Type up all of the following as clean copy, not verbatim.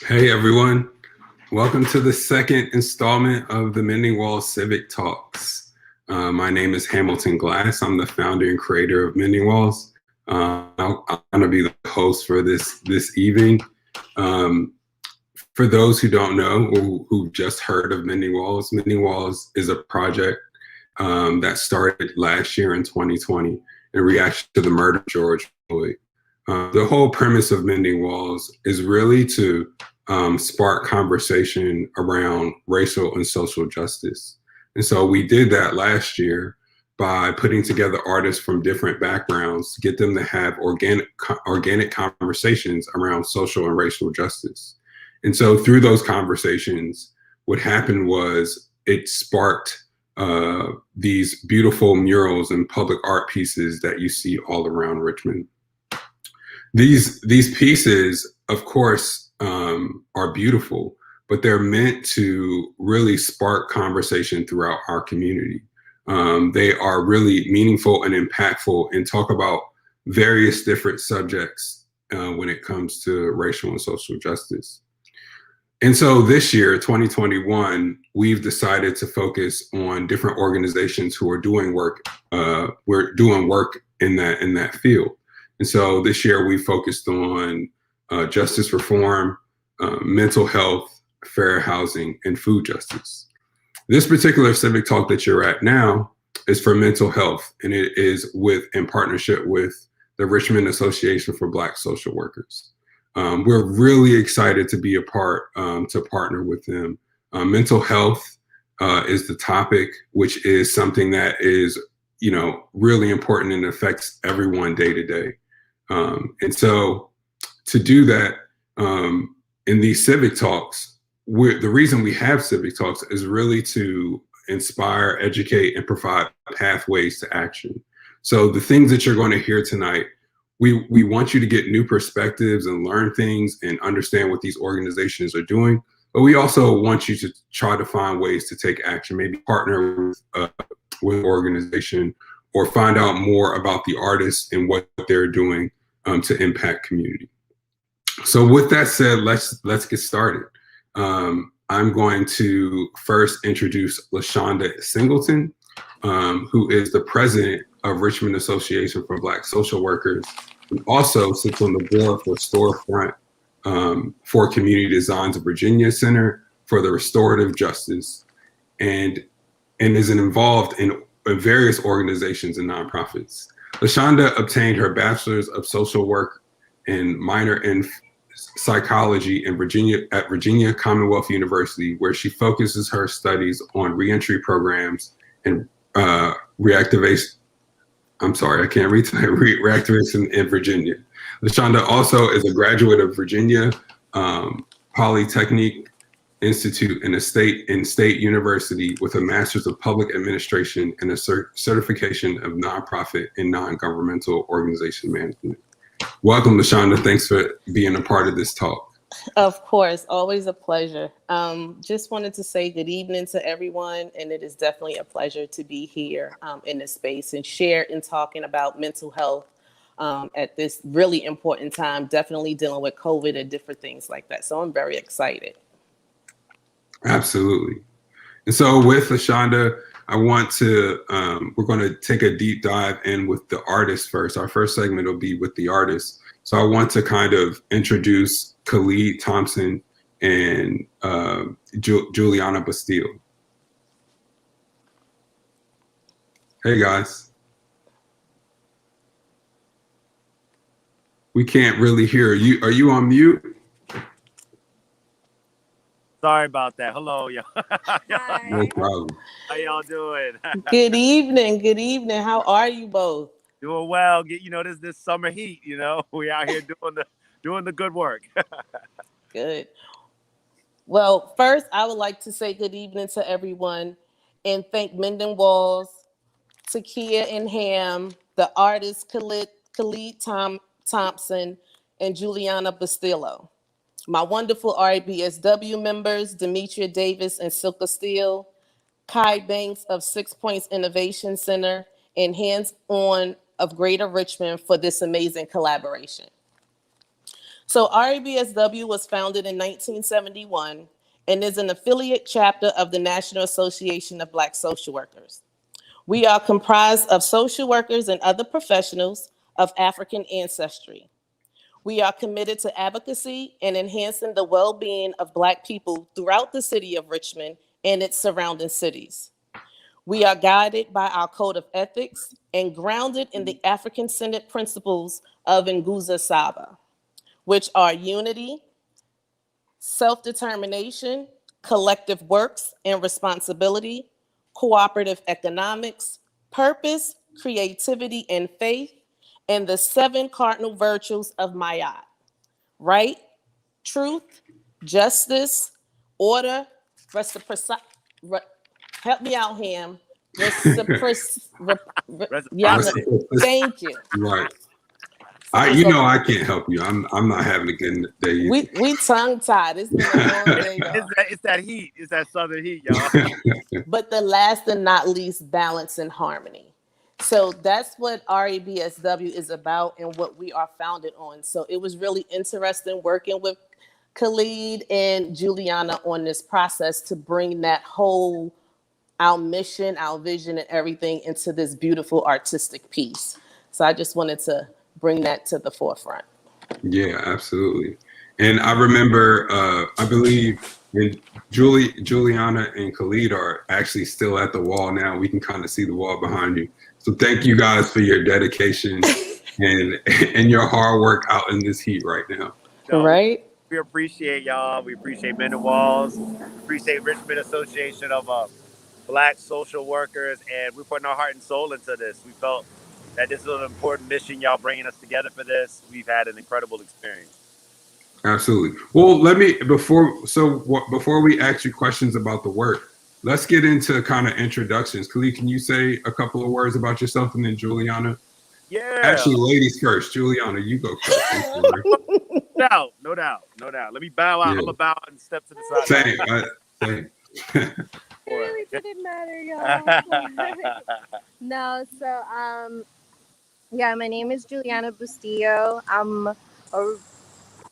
Hey everyone, welcome to the second installment of the Mending Walls Civic Talks. My name is Hamilton Glass. I'm the founder and creator of Mending Walls. I'm going to be the host for this evening. For those who don't know or who've just heard of Mending Walls is a project that started last year in 2020 in reaction to the murder of George Floyd. The whole premise of Mending Walls is really to spark conversation around racial and social justice. And so we did that last year by putting together artists from different backgrounds to get them to have organic conversations around social and racial justice. And so through those conversations, what happened was it sparked these beautiful murals and public art pieces that you see all around Richmond. These pieces, of course, are beautiful, but they're meant to really spark conversation throughout our community. They are really meaningful and impactful and talk about various different subjects when it comes to racial and social justice. And so this year, 2021, we've decided to focus on different organizations who are doing work. We're doing work in that field. And so this year we focused on justice reform, mental health, fair housing, and food justice. This particular civic talk that you're at now is for mental health, and it is in partnership with the Richmond Association for Black Social Workers. We're really excited to be a part, to partner with them. Mental health is the topic, which is something that is, really important and affects everyone day to day. And so to do that in these civic talks, the reason we have civic talks is really to inspire, educate, and provide pathways to action. So the things that you're going to hear tonight, we want you to get new perspectives and learn things and understand what these organizations are doing. But we also want you to try to find ways to take action, maybe partner with an organization or find out more about the artists and what they're doing to impact community. So with that said, let's get started. I'm going to first introduce LaShonda Singleton, who is the president of Richmond Association for Black Social Workers, and also sits on the board for Storefront for Community Designs of Virginia Center for the Restorative Justice, and is involved in various organizations and nonprofits. LaShonda obtained her bachelor's of social work and minor in psychology in at Virginia Commonwealth University, where she focuses her studies on reentry programs and reactivation. I'm sorry, I can't read tonight. Reactivation in Virginia. LaShonda also is a graduate of Virginia Polytechnic Institute and State University with a Master's of Public Administration and a certification of nonprofit and non-governmental organization management. Welcome, LaShonda. Thanks for being a part of this talk. Of course, always a pleasure. Just wanted to say good evening to everyone, and it is definitely a pleasure to be here in this space and share in talking about mental health at this really important time, definitely dealing with COVID and different things like that. So I'm very excited. Absolutely. And so with LaShonda, I want to, we're going to take a deep dive in with the artists first. Our first segment will be with the artists. So I want to kind of introduce Khalid, Thompson, and Julianna Bustillo. Hey guys. We can't really hear you. Are you on mute? Sorry about that. Hello, y'all. No problem. How y'all doing? Good evening. Good evening. How are you both? Doing well. This summer heat. We out here doing the good work. Good. Well, first, I would like to say good evening to everyone and thank Mending Walls, Takia and Ham, the artists Khalid Thompson, and Julianna Bustillo. My wonderful RABSW members, Demetria Davis and Silka Steele, Kai Banks of 6 Points Innovation Center, and Hands On of Greater Richmond for this amazing collaboration. So RABSW was founded in 1971 and is an affiliate chapter of the National Association of Black Social Workers. We are comprised of social workers and other professionals of African ancestry. We are committed to advocacy and enhancing the well-being of Black people throughout the city of Richmond and its surrounding cities. We are guided by our code of ethics and grounded in the African-centered principles of Nguza Saba, which are unity, self-determination, collective works and responsibility, cooperative economics, purpose, creativity, and faith, and the 7 cardinal virtues of Mayat: right, truth, justice, order, reciprocity. Help me out, Ham. Y'all know. Thank you. Right. I can't help you. I'm not having a good day either. We tongue tied. It's been a long day. It's that heat. It's that southern heat, y'all. But the last and not least, balance and harmony. So that's what RABSW is about and what we are founded on. So it was really interesting working with Khalid and Julianna on this process to bring that whole, our mission, our vision, and everything into this beautiful artistic piece. So I just wanted to bring that to the forefront. Yeah, absolutely. And I remember, I believe Julianna and Khalid are actually still at the wall now. We can kind of see the wall behind you. So thank you guys for your dedication and your hard work out in this heat right now. Right. We appreciate y'all. We appreciate Mending Walls. Appreciate Richmond Association of Black social workers, and we're putting our heart and soul into this. We felt that this is an important mission. Y'all bringing us together for this. We've had an incredible experience. Absolutely. Well, before we ask you questions about the work, let's get into kind of introductions. Khalid, can you say a couple of words about yourself, and then Julianna? Yeah. Actually, ladies first. Julianna, you go first. No doubt. Let me bow out. Yeah. I'm gonna bow out and step to the side. Same. It really didn't matter, y'all. No, so yeah, my name is Julianna Bustillo. I'm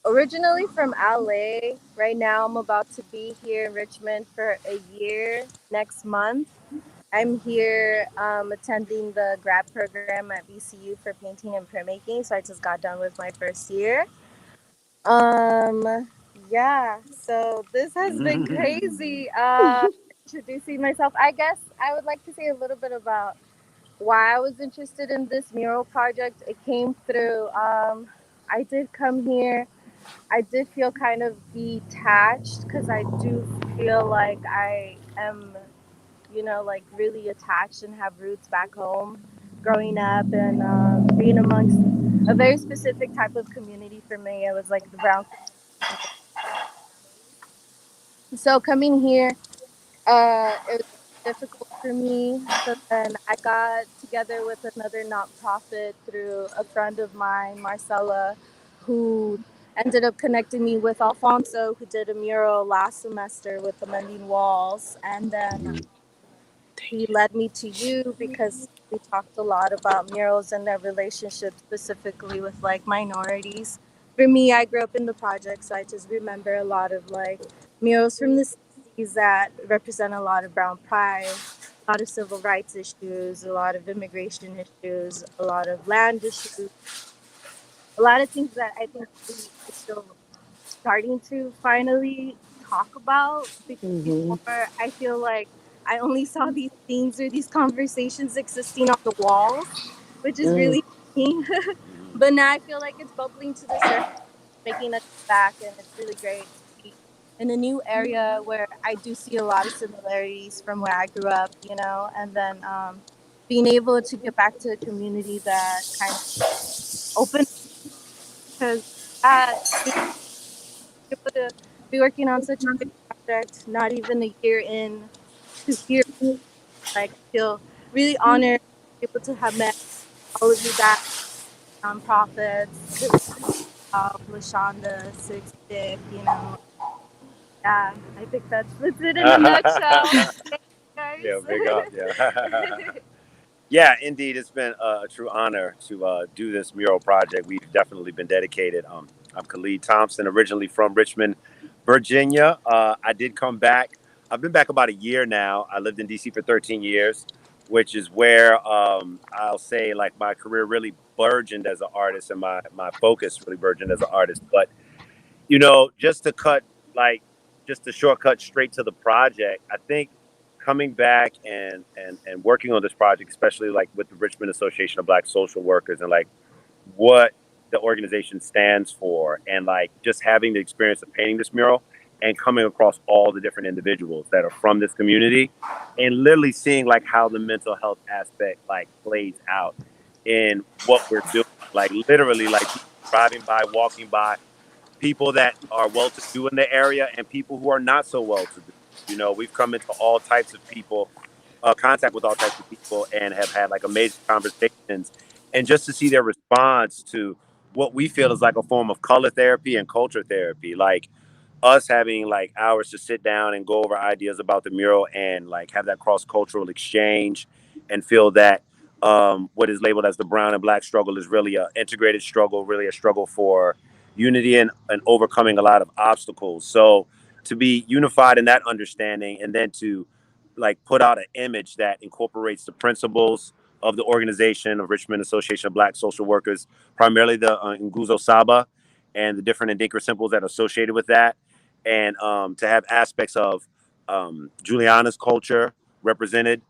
originally from LA. Right now, I'm about to be here in Richmond for a year next month. I'm here attending the grad program at VCU for painting and printmaking. So I just got done with my first year. Yeah, so this has been crazy. Introducing myself, I guess I would like to say a little bit about why I was interested in this mural project. It came through, I did come here. I did feel kind of detached because I do feel like I am, like really attached and have roots back home growing up and being amongst a very specific type of community for me. It was like the brown. So coming here, it was difficult for me. So then I got together with another nonprofit through a friend of mine, Marcella, who ended up connecting me with Alfonso, who did a mural last semester with the Mending Walls. And then he led me to you because we talked a lot about murals and their relationship specifically with like minorities. For me, I grew up in the project, so I just remember a lot of like murals from the 60s that represent a lot of brown pride, a lot of civil rights issues, a lot of immigration issues, a lot of land issues, a lot of things that I think we're still starting to finally talk about. Because before, I feel like I only saw these things or these conversations existing on the walls, which is really funny. But now I feel like it's bubbling to the surface, making us back, and it's really great to be in a new area where I do see a lot of similarities from where I grew up, and then being able to get back to a community that kind of opened, because able to be working on such a big project, not even a year in to here. Like, I feel really honored to be able to have met all of you guys, nonprofits, LaShonda, Six Dick, Yeah, I think that's it in a nutshell. Thanks, guys. Yeah, big up, yeah. Yeah, indeed, it's been a true honor to do this mural project. We've definitely been dedicated. I'm Khalid Thompson, originally from Richmond, Virginia. I did come back. I've been back about a year now. I lived in DC for 13 years, which is where I'll say like my career really burgeoned as an artist and my focus really burgeoned as an artist. But, you know, just to shortcut straight to the project, I think coming back and working on this project, especially like with the Richmond Association of Black Social Workers and like what the organization stands for, and like just having the experience of painting this mural and coming across all the different individuals that are from this community and literally seeing like how the mental health aspect like plays out in what we're doing, like literally like driving by, walking by, people that are well-to-do in the area and people who are not so well-to-do. You know, we've come into all types of people, contact with all types of people, and have had like amazing conversations. And just to see their response to what we feel is like a form of color therapy and culture therapy, like us having like hours to sit down and go over ideas about the mural and like have that cross-cultural exchange and feel that what is labeled as the brown and black struggle is really an integrated struggle, really a struggle for unity and overcoming a lot of obstacles. So to be unified in that understanding and then to like put out an image that incorporates the principles of the organization of Richmond Association of Black Social Workers, primarily the Nguzo Saba and the different Adinkra symbols that are associated with that, and to have aspects of Julianna's culture represented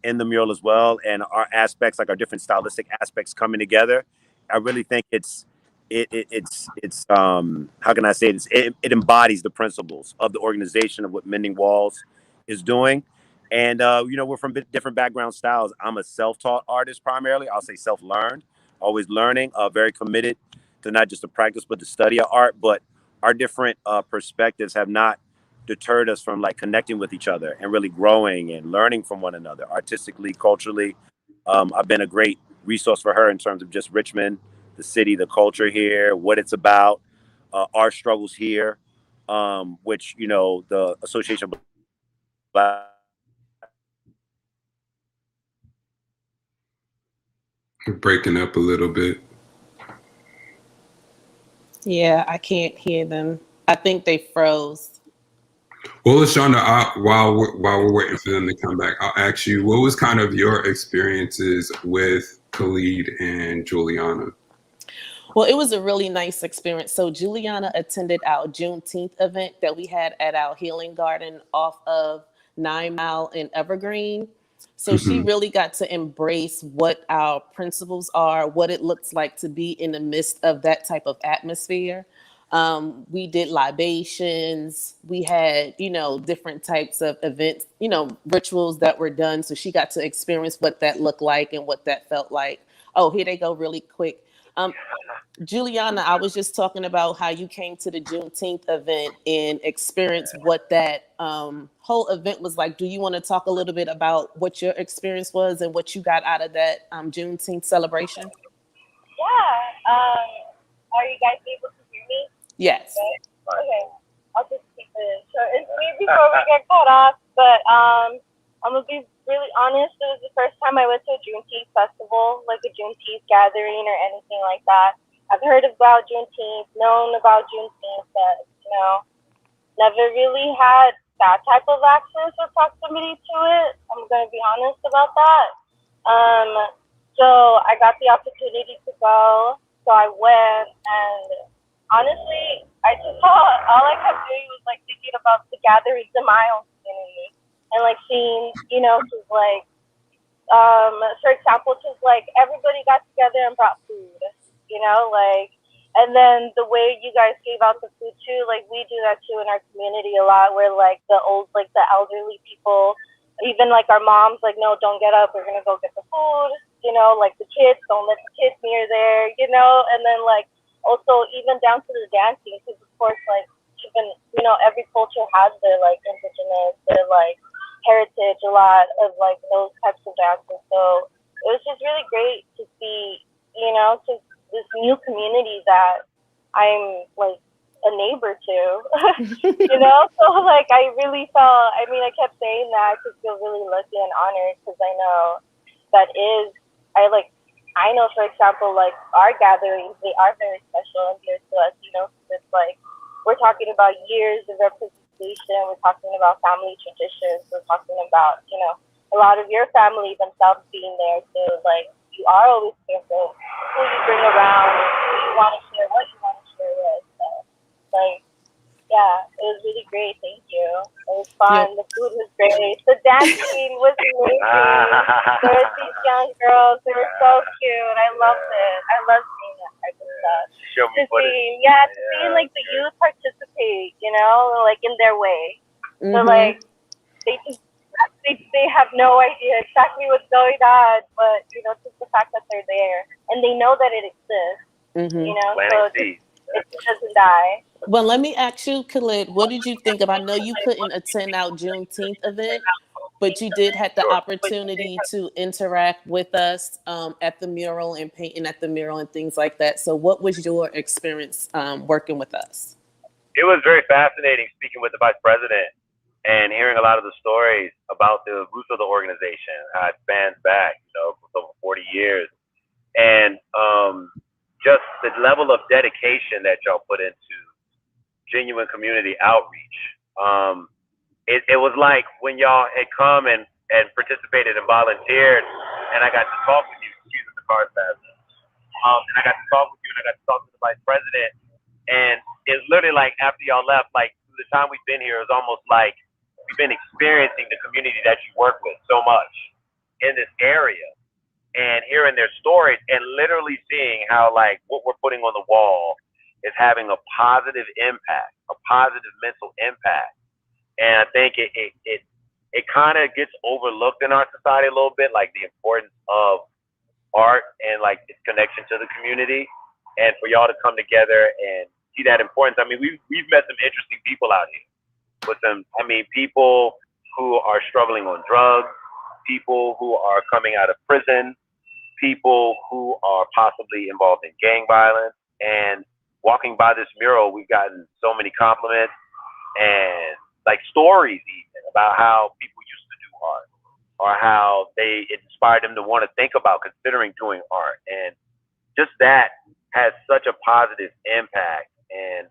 in the mural as well, and our aspects, like our different stylistic aspects coming together. I really think it's how can I say this? It embodies the principles of the organization of what Mending Walls is doing. And you know, we're from different background styles. I'm a self-taught artist primarily. I'll say self-learned, always learning, very committed to not just the practice but the study of art. But our different perspectives have not deterred us from like connecting with each other and really growing and learning from one another artistically, culturally. I've been a great resource for her in terms of just Richmond, the city, the culture here, what it's about, our struggles here, which, you know, the Association of Black. Breaking up a little bit. Yeah, I can't hear them. I think they froze. Well, LaShonda, while we're waiting for them to come back, I'll ask you, what was kind of your experiences with Khalid and Julianna? Well, it was a really nice experience. So Julianna attended our Juneteenth event that we had at our healing garden off of 9 Mile in Evergreen. So she really got to embrace what our principles are, what it looks like to be in the midst of that type of atmosphere. We did libations. We had, you know, different types of events, you know, rituals that were done. So she got to experience what that looked like and what that felt like. Oh, here they go really quick. Julianna, I was just talking about how you came to the Juneteenth event and experienced what that whole event was like. Do you want to talk a little bit about what your experience was and what you got out of that Juneteenth celebration? Yeah. Are you guys able to hear me? Yes. Okay. I'll just keep it short and sweet before we get cut off. But I'm gonna be really honest. It was the first time I went to a Juneteenth festival, like a Juneteenth gathering or anything like that. I've heard about Juneteenth, known about Juneteenth, but you know, never really had that type of access or proximity to it. I'm gonna be honest about that. So I got the opportunity to go, so I went, and honestly, I just all I kept doing was like thinking about the gatherings in my own community, and like seeing, you know, just like for example, just like everybody got together and brought food, you know, like, and then the way you guys gave out the food too, like we do that too in our community a lot, where like the elderly people, even like our moms, like, no, don't get up, we're gonna go get the food, you know, like the kids, don't let the kids near there, you know, and then like also even down to the dancing, because of course, like, even, you know, every culture has their like indigenous, their like heritage, a lot of like those types of dances. So it was just really great to see, you know, to this new community that I'm like a neighbor to, you know. So like I really felt, I mean, I kept saying that I just feel really lucky and honored, because I know that is, I like I know, for example, like our gatherings, they are very special and dear to us, you know, 'cause it's like we're talking about years of representation, we're talking about family traditions, we're talking about, you know, a lot of your family themselves being there. So, like, you are always careful who you bring around, who you want to share, what you want to share with. So, like, yeah, it was really great. Thank you. It was Yeah. fun. The food was great. The dancing was amazing. There was these young girls. They were so cute. I loved it. I love seeing that type of stuff. Show me footage. Seeing like the youth participate, you know, like in their way. So Mm-hmm. like they have no idea exactly what's going on, but you know, just the fact that they're there and they know that it exists. Mm-hmm. You know, Planting so seeds. it doesn't die. Well, let me ask you, Khalid, what did you think of? I know you couldn't attend our Juneteenth event, but you did have the opportunity to interact with us at the mural and painting at the mural and things like that. So what was your experience working with us? It was very fascinating speaking with the vice president and hearing a lot of the stories about the roots of the organization, how it spans back, you know, for over 40 years. And just the level of dedication that y'all put into genuine community outreach. It was like when y'all had come and participated and volunteered, and I got to talk with you. Excuse me, the car's passing. And I got to talk with you, and I got to talk to the vice president. And it's literally like after y'all left, like through the time we've been here, it's almost like we've been experiencing the community that you work with so much in this area, and hearing their stories, and literally seeing how like what we're putting on the wall is having a positive impact, a positive mental impact. And I think it kind of gets overlooked in our society a little bit, like the importance of art and like its connection to the community. And for y'all to come together and see that importance. I mean, we've met some interesting people out here with them. I mean, people who are struggling on drugs, people who are coming out of prison, people who are possibly involved in gang violence. And walking by this mural, we've gotten so many compliments and like stories even about how people used to do art, or how it inspired them to want to think about considering doing art. And just that has such a positive impact. And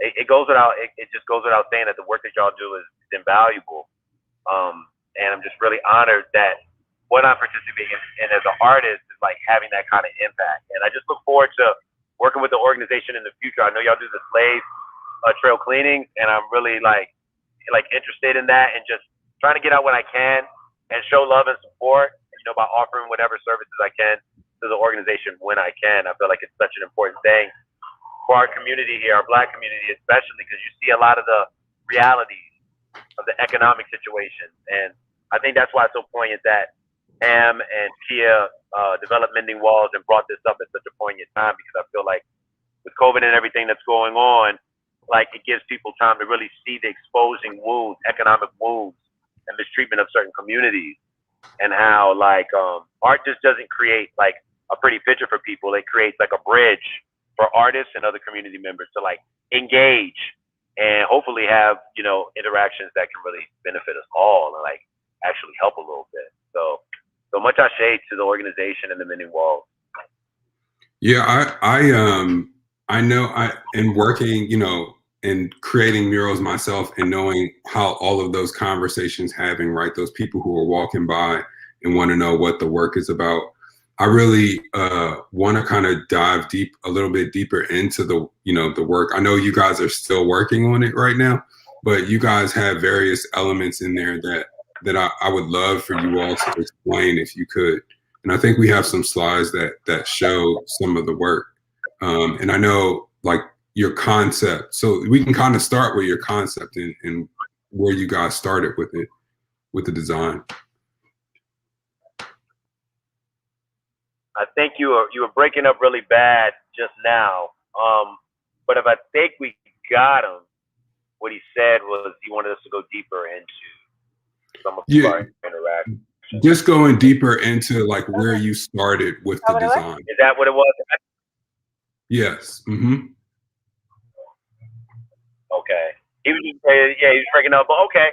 it goes without, it just goes without saying that the work that y'all do is invaluable. And I'm just really honored that what I'm participating in as an artist is like having that kind of impact. And I just look forward to working with the organization in the future. I know y'all do the slave trail cleaning, and I'm really like interested in that, and just trying to get out when I can and show love and support, you know, by offering whatever services I can to the organization when I can. I feel like it's such an important thing for our community here, our Black community especially, because you see a lot of the realities of the economic situation. And I think that's why it's so poignant that Am and Kia developed Mending Walls and brought this up at such a poignant time, because I feel like with COVID and everything that's going on, like it gives people time to really see the exposing wounds, economic wounds, and mistreatment of certain communities, and how like art just doesn't create like a pretty picture for people. It creates like a bridge for artists and other community members to like engage and hopefully have, you know, interactions that can really benefit us all and like actually help a little bit. So much I shade to the organization and the Mending Walls. Yeah, I know in working, you know, and creating murals myself, and knowing how all of those conversations having, right, those people who are walking by and want to know what the work is about. I really want to kind of dive a little bit deeper into the, you know, the work. I know you guys are still working on it right now, but you guys have various elements in there that I would love for you all to explain if you could. And I think we have some slides that show some of the work. And I know like your concept, so we can kind of start with your concept and where you guys started with it, with the design. I think you were breaking up really bad just now. But if I think we got him, what he said was he wanted us to go deeper into some of our interactions. Just going deeper into like where you started with the design. Is that what it was? Yes. Mm-hmm. Okay. He was just saying, yeah, he was breaking up. But okay,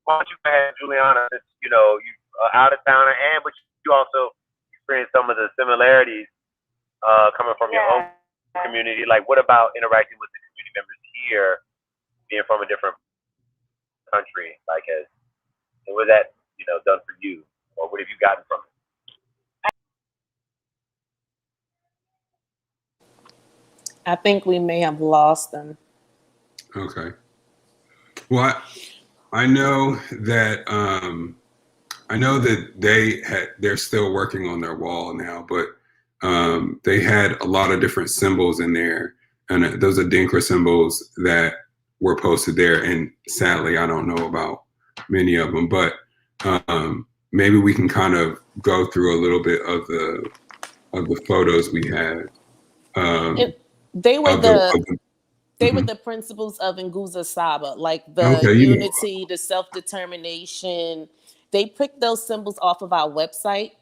why don't you go ahead, Julianna? Since, you know, you out of town, but you also experienced some of the similarities coming from your own community. Like, what about interacting with the community members here, being from a different country? Like, and what that done for you, or what have you gotten from it? I think we may have lost them. Okay. Well, I know that they're still working on their wall now, but they had a lot of different symbols in there, and those are Dinkra symbols that were posted there. And sadly, I don't know about many of them, but maybe we can kind of go through a little bit of the photos we had. They were the principles of Nguza Saba, like the unity, the self-determination. They picked those symbols off of our website.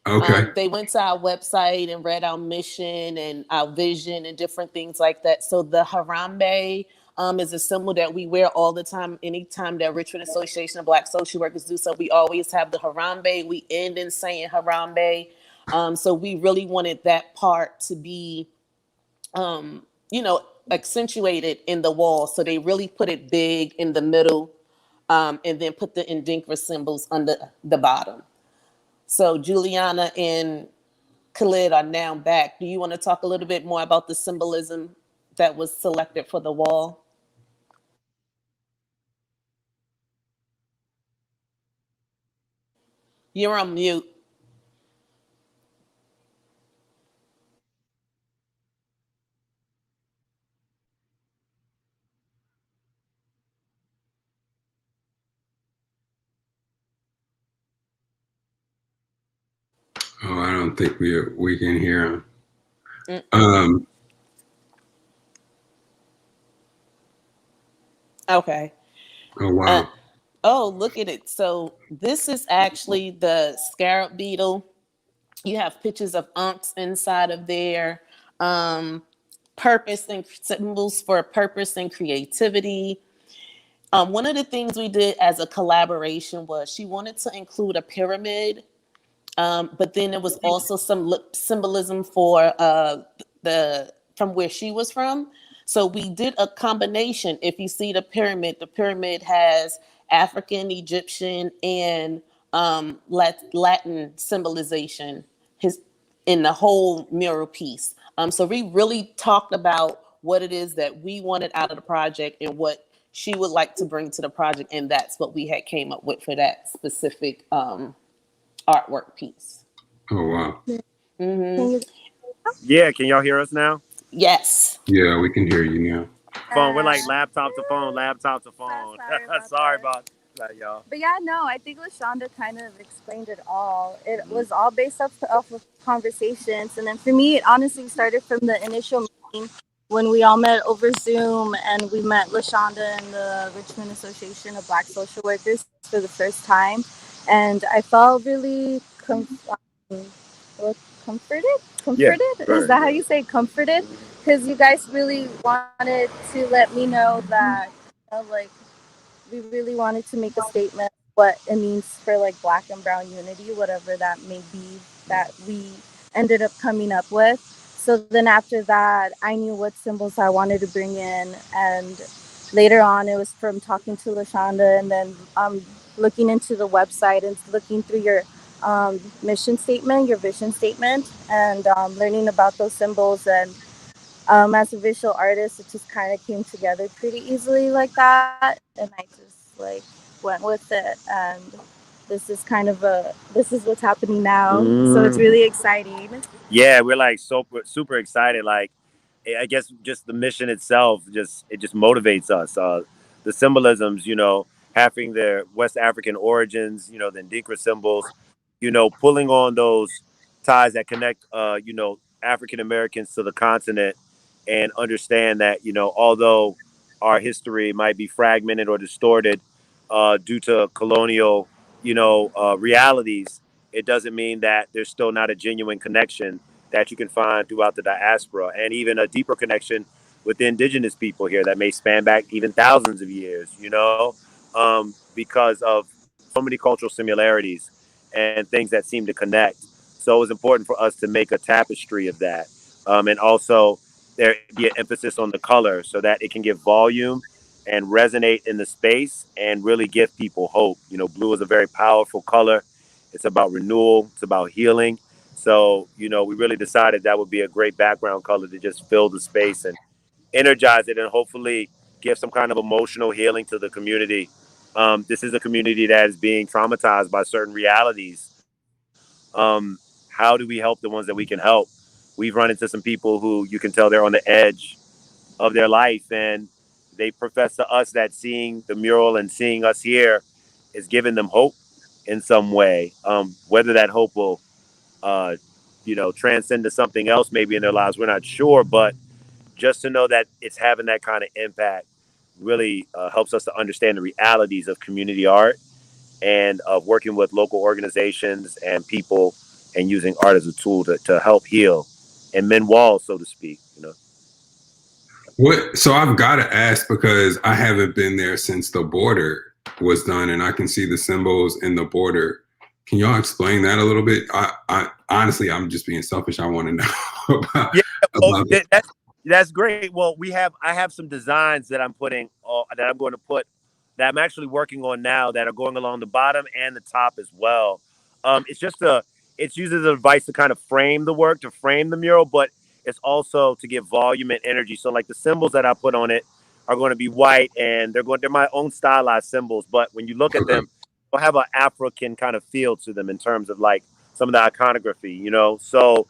Okay. They went to our website and read our mission and our vision and different things like that. So the Harambe is a symbol that we wear all the time. Anytime that Richmond Association of Black Social Workers do so, we always have the Harambe. We end in saying Harambe. So we really wanted that part to be, accentuated in the wall. So they really put it big in the middle, and then put the Ndinkra symbols under the bottom. So Julianna and Khalid are now back. Do you want to talk a little bit more about the symbolism that was selected for the wall? You're on mute. Oh, I don't think we can hear him. Okay. Oh, wow. Oh, look at it. So this is actually the scarab beetle. You have pictures of unks inside of there. Purpose and symbols for purpose and creativity. One of the things we did as a collaboration was she wanted to include a pyramid, but then there was also some symbolism for from where she was from. So we did a combination. If you see the pyramid has African, Egyptian, and Latin symbolization in the whole mural piece. So we really talked about what it is that we wanted out of the project and what she would like to bring to the project, and that's what we had came up with for that specific artwork piece. Oh, wow. Mm-hmm. Yeah, can y'all hear us now? Yes. Yeah, we can hear you now. Phone, we're like laptop to phone. Sorry about that, y'all. But yeah, no, I think LaShonda kind of explained it all. It was all based off of conversations. And then for me, it honestly started from the initial meeting when we all met over Zoom, and we met LaShonda and the Richmond Association of Black Social Workers for the first time. And I felt really comforted? Yeah, Is that how you say comforted? Because you guys really wanted to let me know that, we really wanted to make a statement what it means for Black and brown unity, whatever that may be that we ended up coming up with. So then after that, I knew what symbols I wanted to bring in, and later on it was from talking to LaShonda and then looking into the website and looking through your mission statement, your vision statement, and learning about those symbols. And as a visual artist, it just kind of came together pretty easily like that, and I just went with it. And this is what's happening now. So it's really exciting. Yeah, we're super excited. I guess just the mission itself just motivates us. The symbolisms, having their West African origins, the Ndinkra symbols, pulling on those ties that connect, African Americans to the continent, and understand that, although our history might be fragmented or distorted due to colonial, realities, it doesn't mean that there's still not a genuine connection that you can find throughout the diaspora, and even a deeper connection with the indigenous people here that may span back even thousands of years, because of so many cultural similarities and things that seem to connect. So it was important for us to make a tapestry of that. And also there be an emphasis on the color so that it can give volume and resonate in the space and really give people hope. You know, blue is a very powerful color. It's about renewal. It's about healing. So, you know, we really decided that would be a great background color to just fill the space and energize it and hopefully give some kind of emotional healing to the community. This is a community that is being traumatized by certain realities. How do we help the ones that we can help? We've run into some people who you can tell they're on the edge of their life, and they profess to us that seeing the mural and seeing us here is giving them hope in some way. Whether that hope will, uh, you know, transcend to something else maybe in their lives, we're not sure, but just to know that it's having that kind of impact really helps us to understand the realities of community art and of working with local organizations and people and using art as a tool to help heal and mend walls, so to speak, you know. What? So I've got to ask because I haven't been there since the border was done, and I can see the symbols in the border. Can y'all explain that a little bit? I honestly, I'm just being selfish. I want to know about, Yeah, well, about that's great. Well, I have some designs that I'm putting that I'm going to put that I'm actually working on now that are going along the bottom and the top as well. It's used as a device to kind of frame the work, to frame the mural, but it's also to give volume and energy. So like the symbols that I put on it are going to be white and they're my own stylized symbols, but when you look at okay. them, they'll have an African kind of feel to them in terms of like some of the iconography, you know. So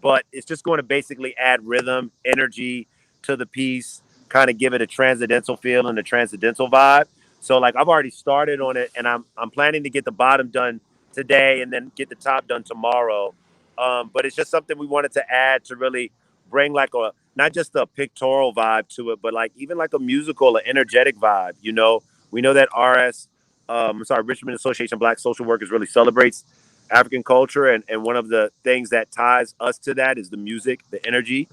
but it's just going to basically add rhythm, energy to the piece, kind of give it a transcendental feel and a transcendental vibe. So like I've already started on it, and I'm planning to get the bottom done today, and then get the top done tomorrow. But it's just something we wanted to add to really bring like a not just a pictorial vibe to it, but like even like a musical, or energetic vibe. You know, we know that Richmond Association of Black Social Workers really celebrates African culture, and one of the things that ties us to that is the music, the energy.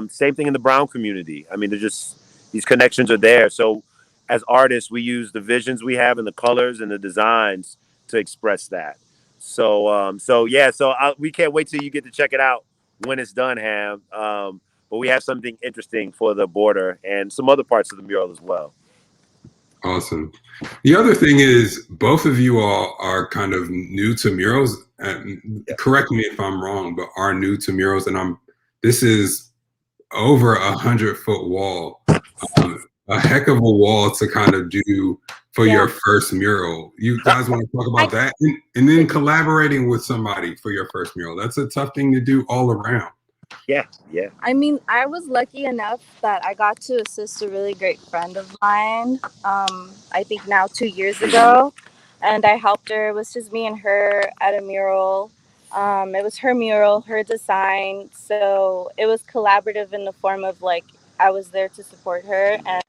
Same thing in the Brown community. I mean, they're just these connections are there. So, as artists, we use the visions we have and the colors and the designs to express that. So yeah, we can't wait till you get to check it out when it's done, Ham. But we have something interesting for the border and some other parts of the mural as well. Awesome. The other thing is, both of you all are kind of new to murals. Correct me if I'm wrong, but are new to murals, and this is over 100-foot wall, a heck of a wall to kind of do for your first mural. You guys want to talk about that, and then collaborating with somebody for your first mural? That's a tough thing to do all around. Yeah. I mean, I was lucky enough that I got to assist a really great friend of mine, I think now 2 years ago. And I helped her. It was just me and her at a mural. It was her mural, her design. So it was collaborative in the form of like, I was there to support her and,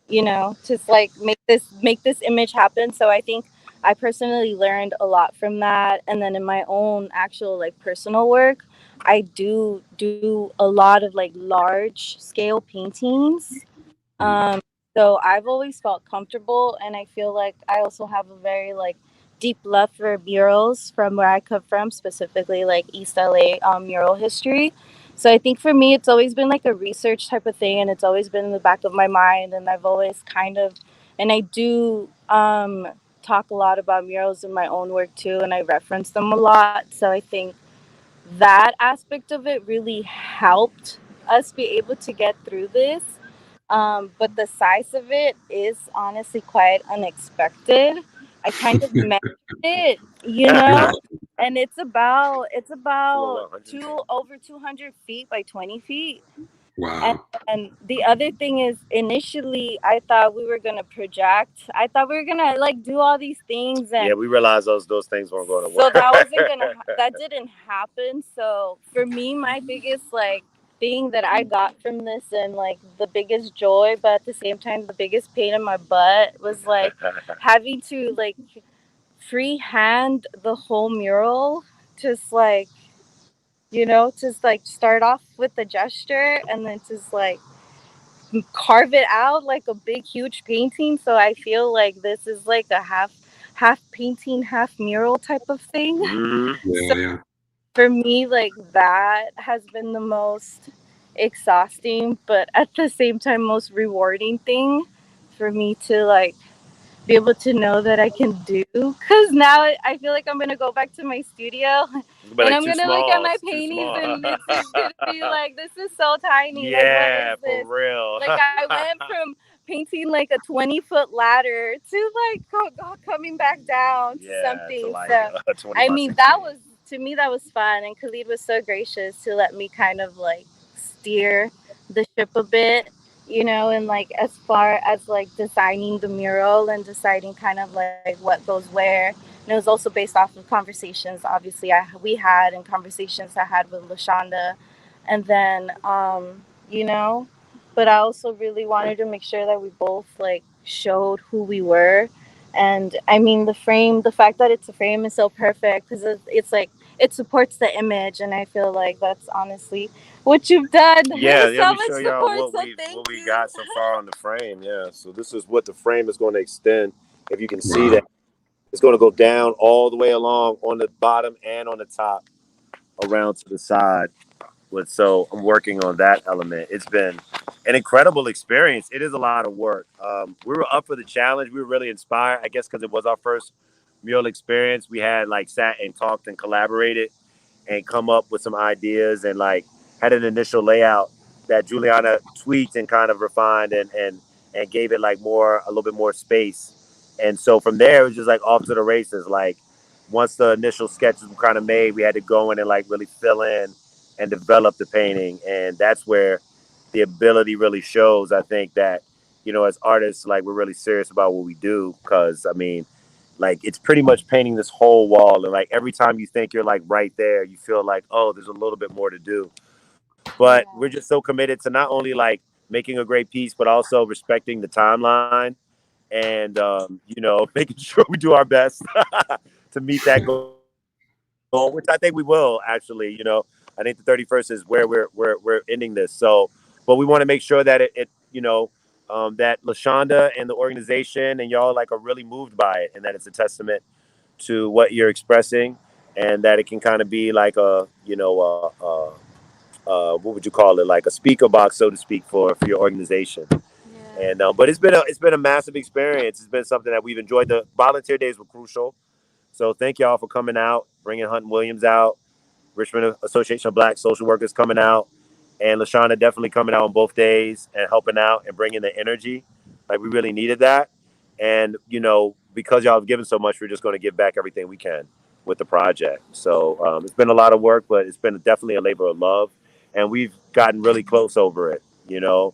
you know, just like make this image happen. So I think I personally learned a lot from that. And then in my own actual like personal work, I do a lot of like large scale paintings. Um, so I've always felt comfortable, and I feel like I also have a very like deep love for murals from where I come from, specifically like East LA mural history. So I think for me, it's always been like a research type of thing, and it's always been in the back of my mind. And I've always and I do talk a lot about murals in my own work too, and I reference them a lot. So I think that aspect of it really helped us be able to get through this. But the size of it is honestly quite unexpected. I kind of measured it, you know, and it's about over 200 feet by 20 feet. And, Wow. and the other thing is, initially, I thought we were gonna project. I thought we were gonna like do all these things, and Yeah, we realized those things weren't going to so work. that didn't happen. So for me, my biggest like thing that I got from this, and like the biggest joy, but at the same time the biggest pain in my butt, was like having to like freehand the whole mural, just like, you know, just like start off with the gesture and then just like carve it out like a big huge painting. So I feel like this is like a half painting, half mural type of thing. So Yeah. for me, like that has been the most exhausting, but at the same time, most rewarding thing for me to like be able to know that I can do. Because now I feel like I'm going to go back to my studio But and like I'm too going to look at small. my It's too paintings small. and it's just going to be like, this is so tiny. Like, what Yeah, is for this? real. Like, I went from painting like a 20-foot ladder to like coming back down to Yeah, to something. like So, 20 I by mean, 16. that was, to me, that was fun. And Khalid was so gracious to let me kind of like steer the ship a bit, you know, and like as far as like designing the mural and deciding kind of like what goes where. And it was also based off of conversations, obviously, we had, and conversations I had with LaShonda. And then, you know, but I also really wanted to make sure that we both like showed who we were. And I mean, the fact that it's a frame is so perfect because it's like it supports the image. And I feel like that's honestly what you've done. Yeah, let So me much show y'all support. what So we thank you. got so far on the frame. Yeah, so this is what the frame is going to extend. If you can see that, Wow. it's going to go down all the way along on the bottom and on the top, around to the side. So I'm working on that element. It's been an incredible experience. It is a lot of work. We were up for the challenge. We were really inspired, I guess, because it was our first mural experience. We had like sat and talked and collaborated and come up with some ideas and like had an initial layout that Julianna tweaked and kind of refined and gave it like a little bit more space. And so from there, it was just like off to the races. Like once the initial sketches were kind of made, we had to go in and like really fill in and develop the painting. And that's where the ability really shows. I think that, you know, as artists, like we're really serious about what we do. Cause I mean, like it's pretty much painting this whole wall. And like every time you think you're like right there, you feel like, oh, there's a little bit more to do. But Yeah. we're just so committed to not only like making a great piece, but also respecting the timeline and, you know, making sure we do our best to meet that goal, which I think we will actually. You know, I think the 31st is where we're ending this. So, but we want to make sure that it you know, that LaShonda and the organization and y'all like are really moved by it, and that it's a testament to what you're expressing, and that it can kind of be like a, you know, what would you call it, like a speaker box, so to speak, for your organization. Yeah. And but it's been a massive experience. It's been something that we've enjoyed. The volunteer days were crucial. So thank y'all for coming out, bringing Hunt and Williams out, Richmond Association of Black Social Workers coming out, and LaShonda definitely coming out on both days and helping out and bringing the energy. Like we really needed that. And, you know, because y'all have given so much, we're just going to give back everything we can with the project. So it's been a lot of work, but it's been definitely a labor of love. And we've gotten really close over it. You know,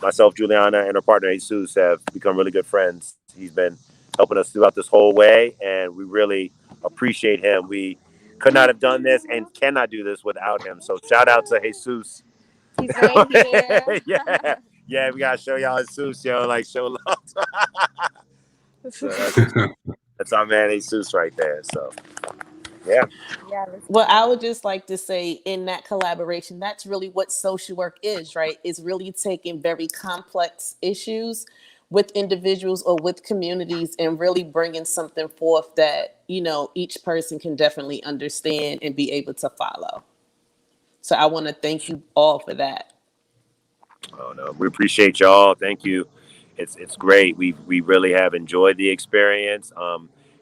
myself, Juliana, and her partner, Jesus, have become really good friends. He's been helping us throughout this whole way, and we really appreciate him. We could not have done this and cannot do this without him. So shout out to Jesus. He's right here. Yeah, yeah, we gotta show y'all Jesus, yo, like show love. So that's our man Jesus right there. So yeah. Yeah. Well, I would just like to say in that collaboration, that's really what social work is, right? It's really taking very complex issues with individuals or with communities and really bringing something forth that, you know, each person can definitely understand and be able to follow. So I want to thank you all for that. Oh no, we appreciate y'all. Thank you. It's great. We really have enjoyed the experience.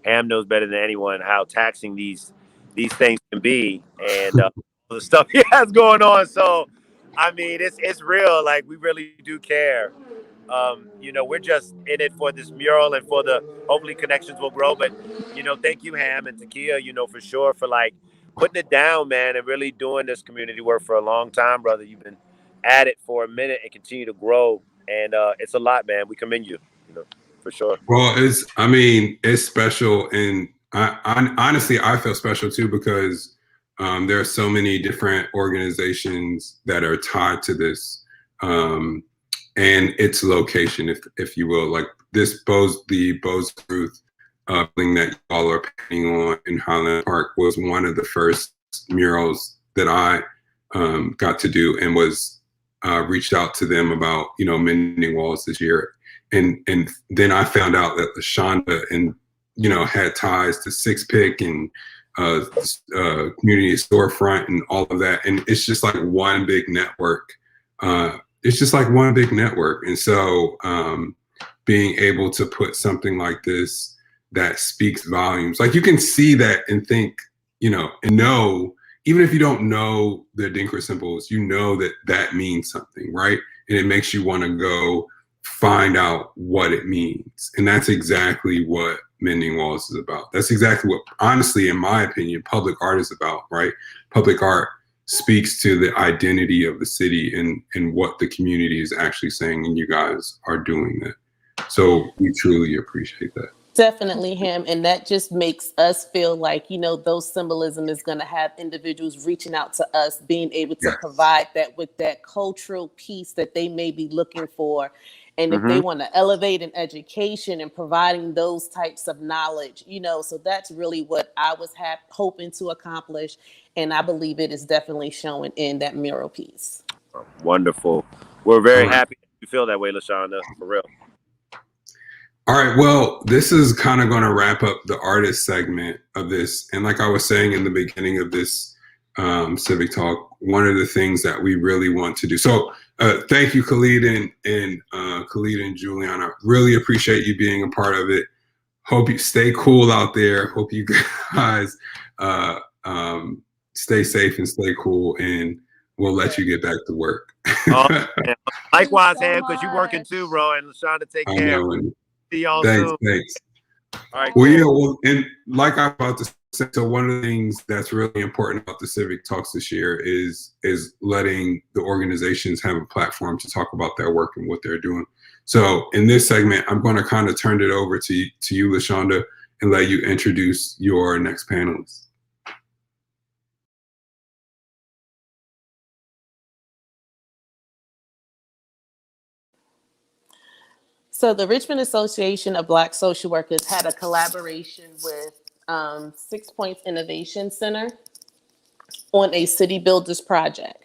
Ham knows better than anyone how taxing these things can be, and the stuff he has going on. So, I mean, it's real. Like we really do care. You know, we're just in it for this mural and for the hopefully connections will grow. But you know, thank you, Ham and Takia, you know, for sure for like putting it down, man, and really doing this community work for a long time, brother. You've been at it for a minute and continue to grow, and it's a lot, man. We commend you, you know, for sure. Well, I mean, it's special. And honestly, I feel special too because there are so many different organizations that are tied to this and its location, if you will. Like this the Bose Ruth thing that y'all are painting on in Highland Park was one of the first murals that I got to do and was reached out to them about, Mending Walls this year. And then I found out that LaShonda and had ties to Six Pick and community storefront and all of that. And it's just like one big network. And so being able to put something like this that speaks volumes, like you can see that and think, and know, even if you don't know the Adinkra symbols, that means something, right? And it makes you want to go find out what it means. And that's exactly what Mending Walls is about. That's exactly what, honestly, in my opinion, public art is about, right? Public art speaks to the identity of the city and what the community is actually saying, and you guys are doing that. So we truly appreciate that. Definitely him. And that just makes us feel like, those symbolism is going to have individuals reaching out to us, being able to provide that with that cultural piece that they may be looking for. And if they want to elevate in education and providing those types of knowledge, so that's really what I was hoping to accomplish. And I believe it is definitely showing in that mural piece. Wonderful. We're very happy you feel that way, LaShonda, for real. All right, well, this is kind of going to wrap up the artist segment of this. And like I was saying in the beginning of this civic talk, one of the things that we really want to do. So thank you, Khalid and Khalid and Julianna. Really appreciate you being a part of it. Hope you stay cool out there. Hope you guys stay safe and stay cool. And we'll let you get back to work. Likewise, Ham, because you're working too, bro. And LaShonda, take care. See y'all soon. Thanks. All right. Well, and like I'm about to say, so one of the things that's really important about the Civic Talks this year is letting the organizations have a platform to talk about their work and what they're doing. So in this segment, I'm going to kind of turn it over to you, LaShonda, and let you introduce your next panelist. So the Richmond Association of Black Social Workers had a collaboration with 6 Points Innovation Center on a city builders project.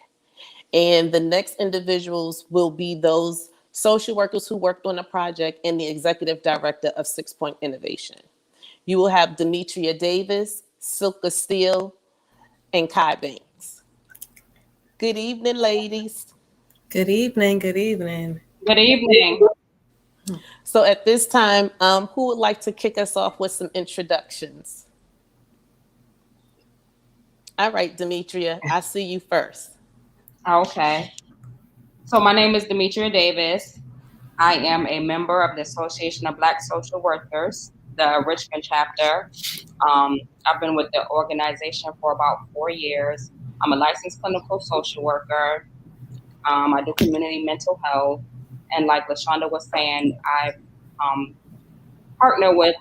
And the next individuals will be those social workers who worked on the project and the executive director of 6 Point Innovation. You will have Demetria Davis, Silka Steele, and Kai Banks. Good evening, ladies. Good evening, good evening. Good evening. So at this time, who would like to kick us off with some introductions? All right, Demetria, I see you first. Okay. So my name is Demetria Davis. I am a member of the Association of Black Social Workers, the Richmond chapter. I've been with the organization for about 4 years. I'm a licensed clinical social worker. I do community mental health. And like LaShonda was saying, I partner with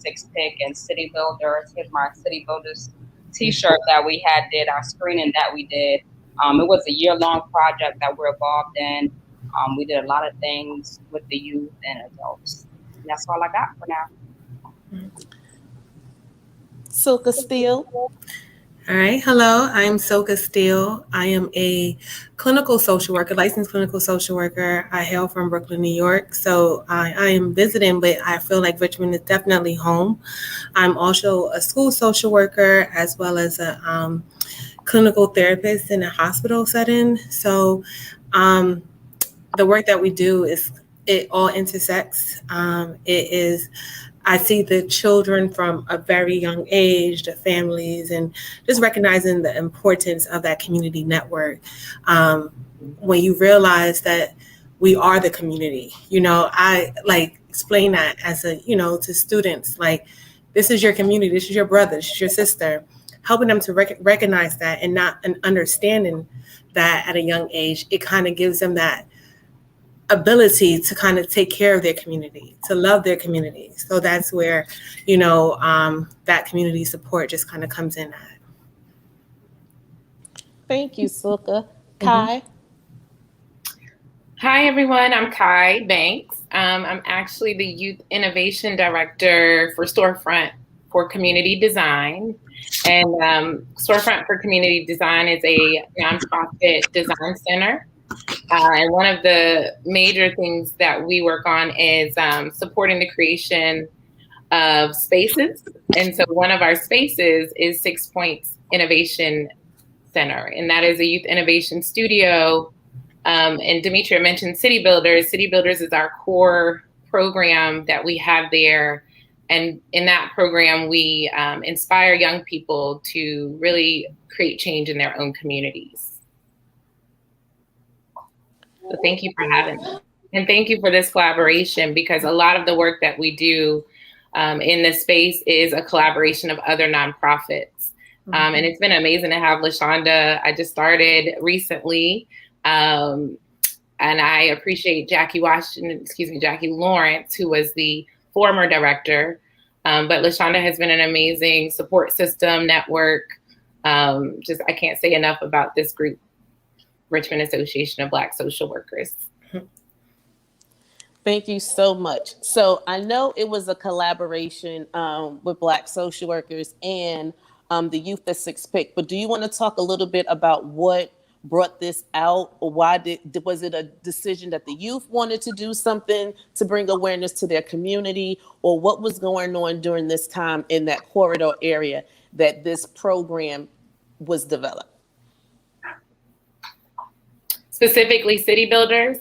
Six Pick and City Builders. Here's my City Builders t-shirt that we did our screening that we did. It was a year-long project that we're involved in. We did a lot of things with the youth and adults. And that's all I got for now. Silka Steele. All right, hello, I'm Silka Steele. I am a clinical social worker, licensed clinical social worker. I hail from Brooklyn, New York. So I am visiting, but I feel like Richmond is definitely home. I'm also a school social worker as well as a clinical therapist in a hospital setting. So the work that we do it all intersects. I see the children from a very young age, the families, and just recognizing the importance of that community network. When you realize that we are the community, I explain that as to students, this is your community, this is your brother, this is your sister, helping them to recognize that and understanding that at a young age, it kind of gives them that ability to kind of take care of their community, to love their community. So that's where, that community support just kind of comes in at. Thank you, Silka. Kai? Hi, everyone. I'm Kai Banks. I'm actually the Youth Innovation Director for Storefront for Community Design. And Storefront for Community Design is a nonprofit design center. And one of the major things that we work on is supporting the creation of spaces. And so one of our spaces is 6 Points Innovation Center, and that is a youth innovation studio. And Demetria mentioned City Builders. City Builders is our core program that we have there. And in that program, we inspire young people to really create change in their own communities. So thank you for having me. And thank you for this collaboration, because a lot of the work that we do in this space is a collaboration of other nonprofits. And it's been amazing to have LaShonda. I just started recently. And I appreciate Jackie Lawrence, who was the former director. But LaShonda has been an amazing support system, network. I can't say enough about this group, Richmond Association of Black Social Workers. Thank you so much. So I know it was a collaboration with Black social workers and the Youth at 6 Pick, but do you want to talk a little bit about what brought this out, or why was it a decision that the youth wanted to do something to bring awareness to their community, or what was going on during this time in that corridor area that this program was developed? Specifically City Builders?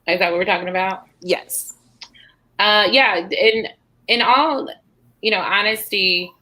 Is that what we're talking about? Yes. Yeah, in all, honesty,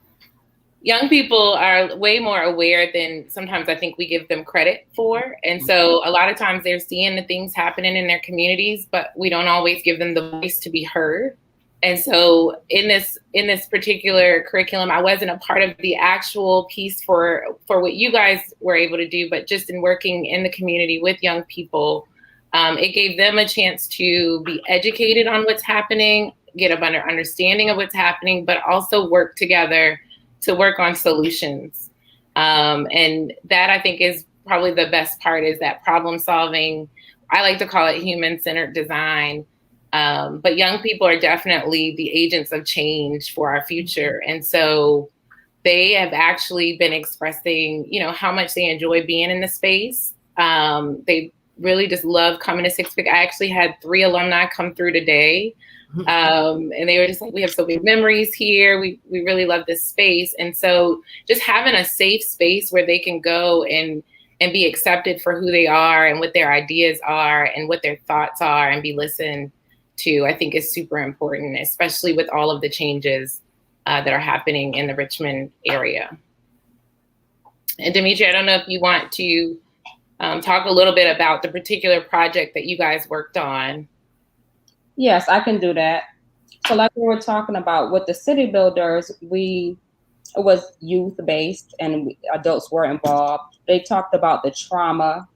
young people are way more aware than sometimes I think we give them credit for. And so a lot of times they're seeing the things happening in their communities, but we don't always give them the voice to be heard. And so in this particular curriculum, I wasn't a part of the actual piece for what you guys were able to do, but just in working in the community with young people, it gave them a chance to be educated on what's happening, get a better understanding of what's happening, but also work together to work on solutions. And that, I think, is probably the best part, is that problem solving. I like to call it human-centered design. But young people are definitely the agents of change for our future. And so they have actually been expressing, how much they enjoy being in the space. They really just love coming to 6 Pick. I actually had 3 alumni come through today. And they were just like, we have so many memories here. We really love this space. And so just having a safe space where they can go and be accepted for who they are and what their ideas are and what their thoughts are and be listened to, I think is super important, especially with all of the changes that are happening in the Richmond area. And Demetria, I don't know if you want to talk a little bit about the particular project that you guys worked on. Yes, I can do that. So like we were talking about with the City Builders, it was youth-based and adults were involved. They talked about the trauma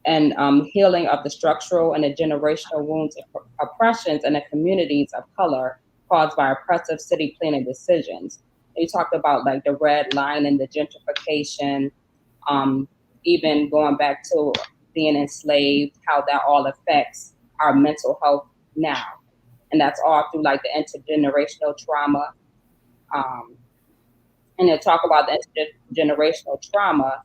and healing of the structural and the generational wounds and oppressions in the communities of color caused by oppressive city planning decisions. They talked about like the red line and the gentrification, even going back to being enslaved, how that all affects our mental health now. And that's all through like the intergenerational trauma. And they talk about the intergenerational trauma.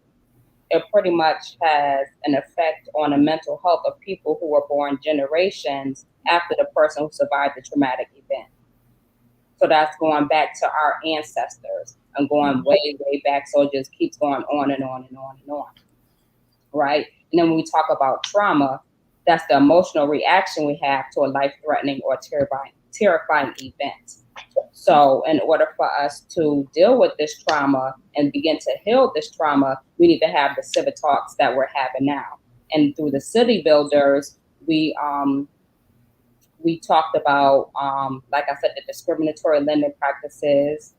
It pretty much has an effect on the mental health of people who were born generations after the person who survived the traumatic event. So that's going back to our ancestors and going way, way back. So it just keeps going on and on and on and on, right? And then when we talk about trauma, that's the emotional reaction we have to a life-threatening or terrifying event. So in order for us to deal with this trauma and begin to heal this trauma, we need to have the civic talks that we're having now. And through the City Builders, we talked about, like I said, the discriminatory lending practices,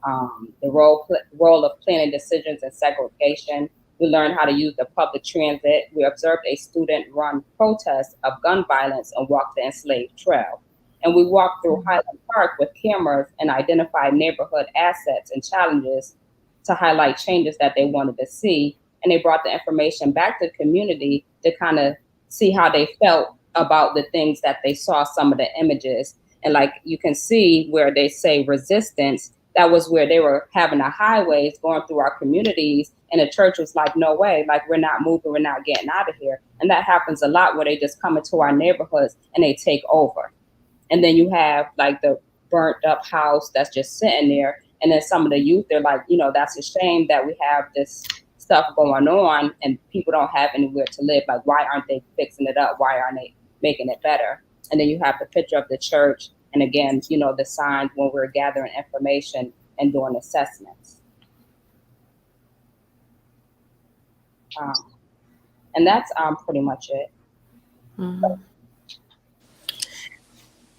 the role of planning decisions and segregation. We learned how to use the public transit. We observed a student-run protest of gun violence and walked the enslaved trail. And we walked through Highland Park with cameras and identified neighborhood assets and challenges to highlight changes that they wanted to see. And they brought the information back to the community to kind of see how they felt about the things that they saw, some of the images. And like you can see where they say resistance, that was where they were having the highways going through our communities. And the church was like, no way, like we're not moving, we're not getting out of here. And that happens a lot where they just come into our neighborhoods and they take over. And then you have like the burnt up house that's just sitting there. And then some of the youth, they're like, you know, that's a shame that we have this stuff going on and people don't have anywhere to live. Like, why aren't they fixing it up? Why aren't they making it better? And then you have the picture of the church. And again, you know, the signs when we're gathering information and doing assessments. And that's pretty much it. Mm-hmm.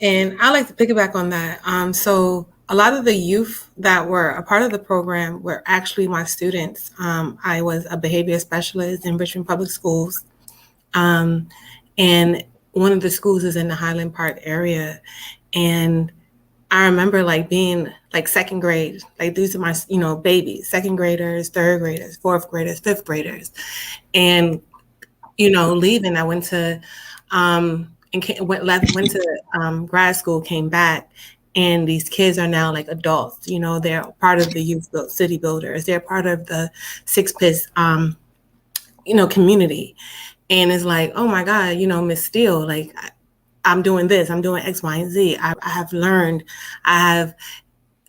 And I like to piggyback on that. So a lot of the youth that were a part of the program were actually my students. I was a behavior specialist in Richmond Public Schools. And one of the schools is in the Highland Park area. And I remember like being like second grade, like these are my, you know, babies, second graders, third graders, fourth graders, fifth graders. And, you know, leaving, I went to, went to grad school, came back, and these kids are now like adults. You know, they're part of the Youth City Builders. They're part of the Six Piss, you know, community. And it's like, oh my God, you know, Miss Steele, like I'm doing this, I'm doing X, Y, and Z. I have learned how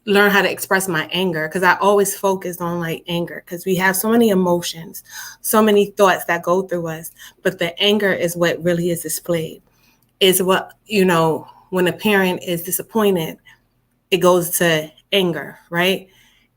to express my anger, because I always focused on like anger, because we have so many emotions, so many thoughts that go through us, but the anger is what really is displayed. Is what, you know, when a parent is disappointed, it goes to anger, right?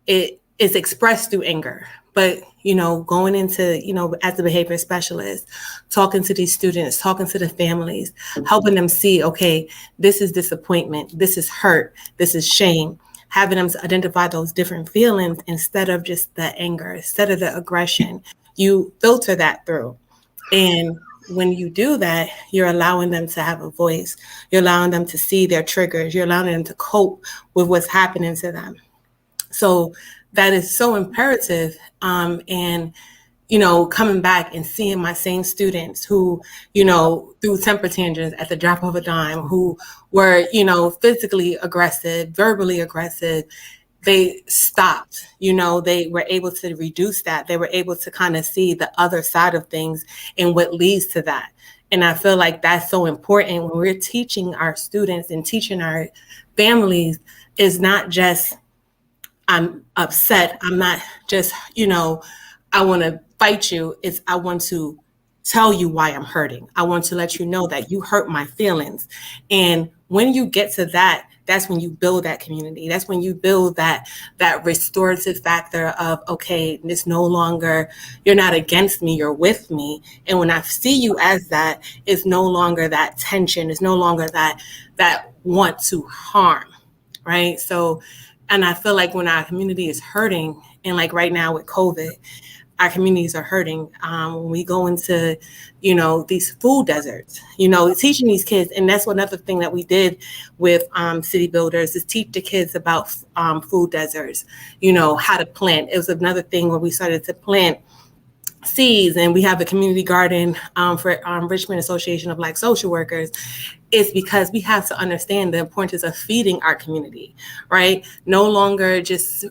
It is expressed through anger. But, you know, going into, you know, as a behavior specialist, talking to these students, talking to the families, helping them see, okay, this is disappointment, this is hurt, this is shame, having them identify those different feelings instead of just the anger, instead of the aggression. You filter that through. And when you do that, you're allowing them to have a voice. You're allowing them to see their triggers. You're allowing them to cope with what's happening to them. So that is so imperative. And, you know, coming back and seeing my same students who, you know, threw temper tantrums at the drop of a dime, who were, you know, physically aggressive, verbally aggressive, they stopped, you know, they were able to reduce that. They were able to kind of see the other side of things and what leads to that. And I feel like that's so important when we're teaching our students and teaching our families, is not just, I'm upset. I'm not just, you know, I want to fight you. It's, I want to tell you why I'm hurting. I want to let you know that you hurt my feelings. And when you get to that, that's when you build that community. That's when you build that restorative factor of, okay, this no longer, you're not against me, you're with me. And when I see you as that, it's no longer that tension. It's no longer that want to harm, right? So, and I feel like when our community is hurting, and like right now with COVID, our communities are hurting. When we go into, you know, these food deserts, you know, teaching these kids, and that's another thing that we did with City Builders, is teach the kids about food deserts, you know, how to plant. It was another thing where we started to plant seeds, and we have a community garden for Richmond Association of Black Social Workers. It's because we have to understand the importance of feeding our community, right? No longer just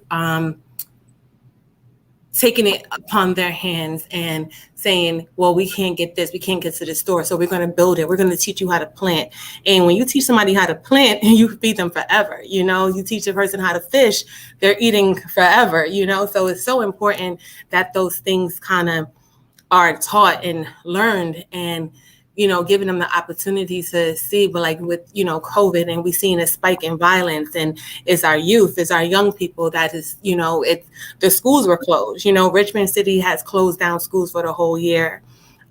taking it upon their hands and saying, well, we can't get this, we can't get to the store, so we're going to build it. We're going to teach you how to plant. And when you teach somebody how to plant, you feed them forever. You know, you teach a person how to fish, they're eating forever, you know? So it's so important that those things kind of are taught and learned, and, you know, giving them the opportunity to see. But like with, you know, COVID, and we've seen a spike in violence, and it's our youth, it's our young people that is, you know, the schools were closed. You know, Richmond City has closed down schools for the whole year.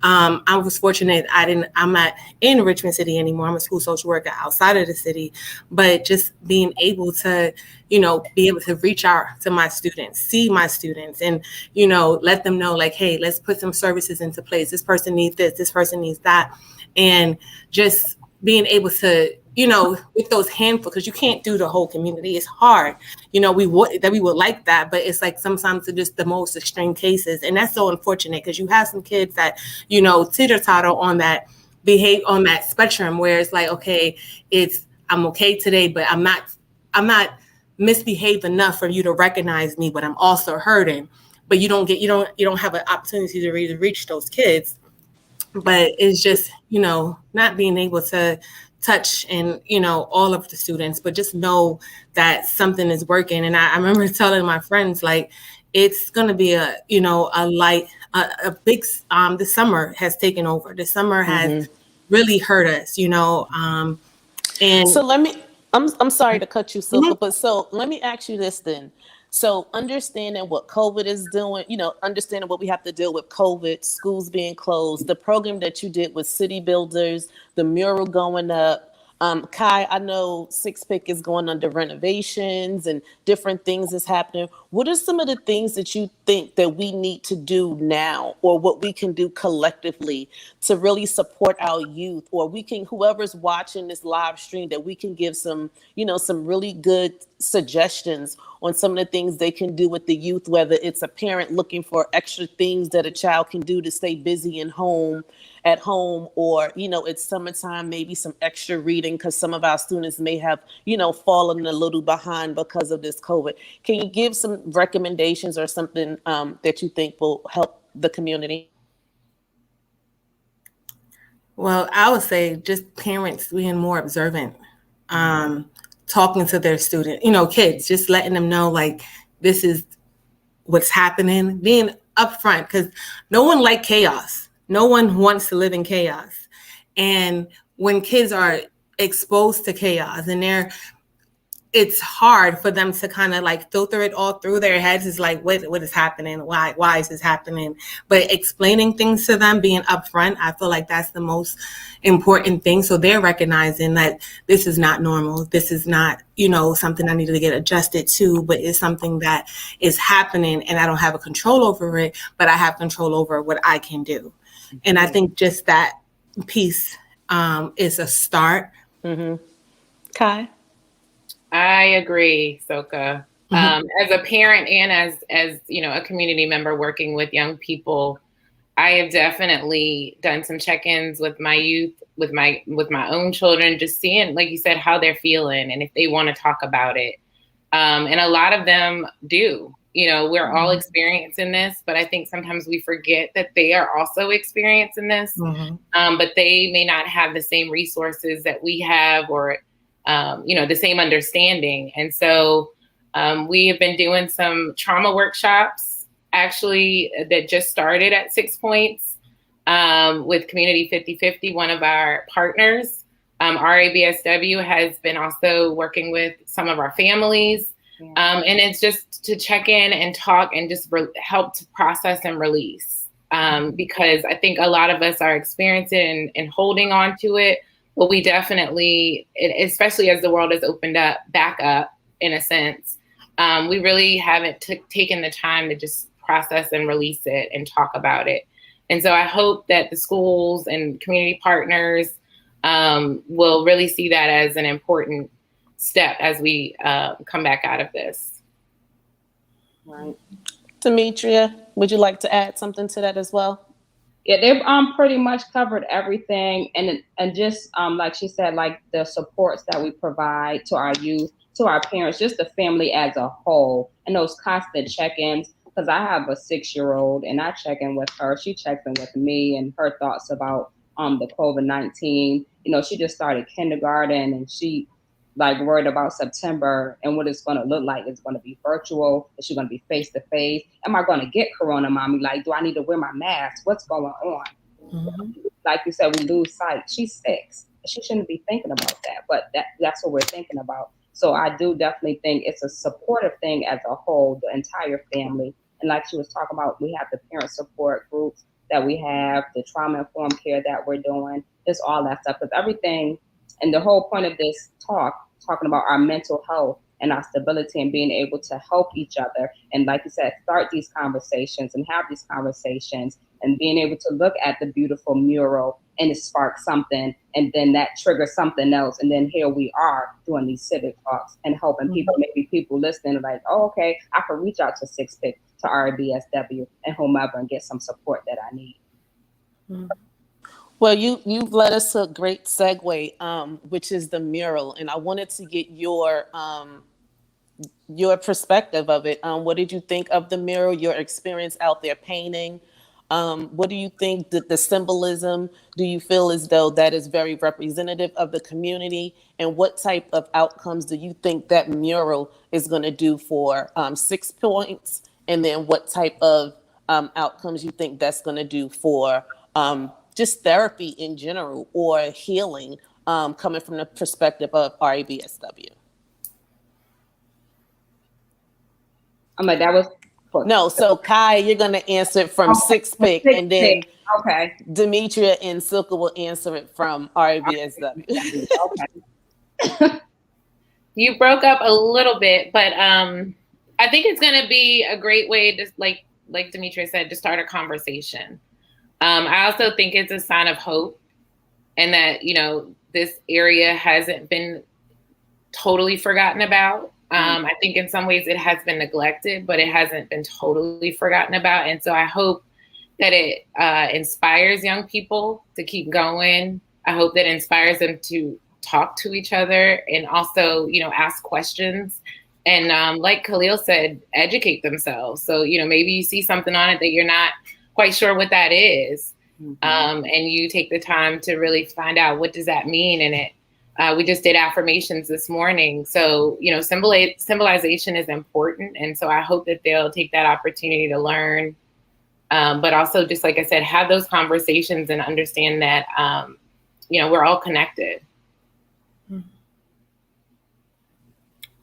I was fortunate, I'm not in Richmond City anymore. I'm a school social worker outside of the city, but just being able to, you know, be able to reach out to my students, see my students, and, you know, let them know like, hey, let's put some services into place. This person needs this person needs that. And just being able to, you know, with those handful, because you can't do the whole community. It's hard. You know, we would like that, but it's like sometimes it's just the most extreme cases. And that's so unfortunate, because you have some kids that, you know, teeter-totter on that spectrum, where it's like, okay, I'm okay today, but I'm not misbehaved enough for you to recognize me, but I'm also hurting. But you don't have an opportunity to really reach those kids. But it's just, you know, not being able to touch and, you know, all of the students, but just know that something is working. And I remember telling my friends, like, it's going to be a, you know, a big, the summer has taken over. The summer has really hurt us, you know. And so I'm sorry to cut you, Silka, but so let me ask you this then. So understanding what COVID is doing, you know, understanding what we have to deal with COVID, schools being closed, the program that you did with City Builders, the mural going up. Kai, I know Six Pick is going under renovations and different things is happening. What are some of the things that you think that we need to do now, or what we can do collectively to really support our youth, or we can, whoever's watching this live stream, that we can give some, you know, some really good suggestions on some of the things they can do with the youth, whether it's a parent looking for extra things that a child can do to stay busy at home, or, you know, it's summertime, maybe some extra reading, because some of our students may have, you know, fallen a little behind because of this COVID. Can you give some recommendations or something that you think will help the community? well, I would say just parents being more observant, talking to their student, you know, kids, just letting them know, like, this is what's happening, being upfront, because no one likes chaos. No one wants to live in chaos. And when kids are exposed to chaos and it's hard for them to kind of like filter it all through their heads. It's like, what is happening? Why is this happening? But explaining things to them, being upfront, I feel like that's the most important thing. So they're recognizing that this is not normal. This is not, you know, something I need to get adjusted to, but it's something that is happening and I don't have a control over it, but I have control over what I can do. And I think just that piece is a start. Kai? I agree, Soka. As a parent and as you know, a community member working with young people, I have definitely done some check-ins with my youth, with my own children, just seeing, like you said, how they're feeling and if they want to talk about it. And a lot of them do. You know, we're all experiencing this, but I think sometimes we forget that they are also experiencing this. But they may not have the same resources that we have, or you know, the same understanding. And so we have been doing some trauma workshops, actually, that just started at 6 Points with Community 50/50, one of our partners. RABSW has been also working with some of our families. And it's just to check in and talk and just help to process and release. Because I think a lot of us are experiencing and holding on to it. But we definitely, especially as the world has opened up, back up in a sense, we really haven't taken the time to just process and release it and talk about it. And so I hope that the schools and community partners will really see that as an important step as we come back out of this. Right. Demetria, would you like to add something to that as well? Yeah, they've pretty much covered everything, and just like she said, like the supports that we provide to our youth, to our parents, just the family as a whole, and those constant check-ins. Because I have a 6-year-old, and I check in with her. She checks in with me, and her thoughts about the COVID-19. You know, she just started kindergarten, and she like worried about September and what it's going to look like. It's going to be virtual. Is she going to be face to face? Am I going to get corona, mommy? Like, do I need to wear my mask? What's going on? Like you said, we lose sight. She's 6. She shouldn't be thinking about that, but that's what we're thinking about. So I do definitely think it's a supportive thing as a whole, the entire family. And like she was talking about, we have the parent support groups that we have, the trauma-informed care that we're doing, just all that stuff. Because everything, and the whole point of this talking about our mental health and our stability and being able to help each other. And like you said, start these conversations and have these conversations and being able to look at the beautiful mural and it sparks something, and then that triggers something else. And then here we are doing these civic talks and helping people, maybe people listening like, oh, okay, I can reach out to 6 Pick, to RBSW and whomever and get some support that I need. Well, you've led us to a great segue, which is the mural, and I wanted to get your perspective of it. What did you think of the mural? Your experience out there painting? What do you think that the symbolism, do you feel as though that is very representative of the community? And what type of outcomes do you think that mural is going to do for 6 points? And then what type of outcomes you think that's going to do for just therapy in general or healing coming from the perspective of RABSW? That was no. So Kai, you're gonna answer it from Six Pick, and then Demetria and Silka will answer it from RABSW. Okay. You broke up a little bit, but I think it's gonna be a great way to, like Demetria said, to start a conversation. I also think it's a sign of hope, and that, you know, this area hasn't been totally forgotten about. I think in some ways it has been neglected, but it hasn't been totally forgotten about. And so I hope that it inspires young people to keep going. I hope that it inspires them to talk to each other and also, you know, ask questions. And like Khalil said, educate themselves. So, you know, maybe you see something on it that you're not quite sure what that is. And you take the time to really find out, what does that mean in it? We just did affirmations this morning. So, you know, symbolization is important. And so I hope that they'll take that opportunity to learn, but also, just like I said, have those conversations and understand that, you know, we're all connected.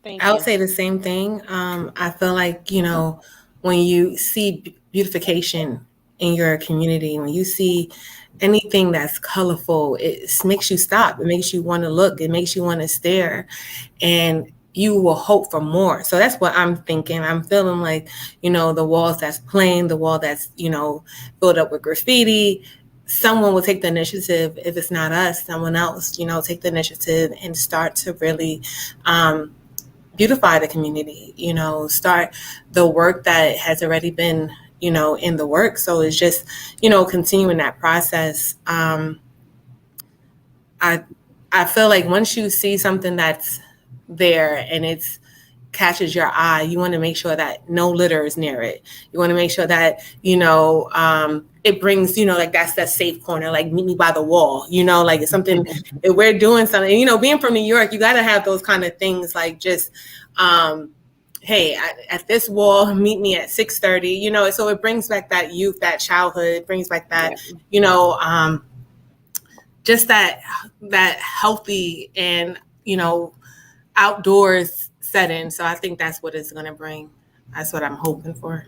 I would say the same thing. I feel like, you know, when you see beautification in your community, when you see anything that's colorful, it makes you stop. It makes you want to look. It makes you want to stare, and you will hope for more. So that's what I'm thinking. I'm feeling like, you know, the walls that's plain, the wall that's, you know, filled up with graffiti, someone will take the initiative. If it's not us, someone else, you know, take the initiative and start to really beautify the community, you know, start the work that has already been, you know, in the work. So it's just, you know, continuing that process. I feel like once you see something that's there and it's catches your eye, you want to make sure that no litter is near it. You want to make sure that, you know, it brings, you know, like that's that safe corner, like meet me by the wall, you know, like it's something, if we're doing something, you know, being from New York, you got to have those kind of things, like just, hey, at this wall, meet me at 6:30, you know, so it brings back that youth, that childhood, it brings back that, you know, just that healthy and, you know, outdoors setting. So I think that's what it's going to bring. That's what I'm hoping for.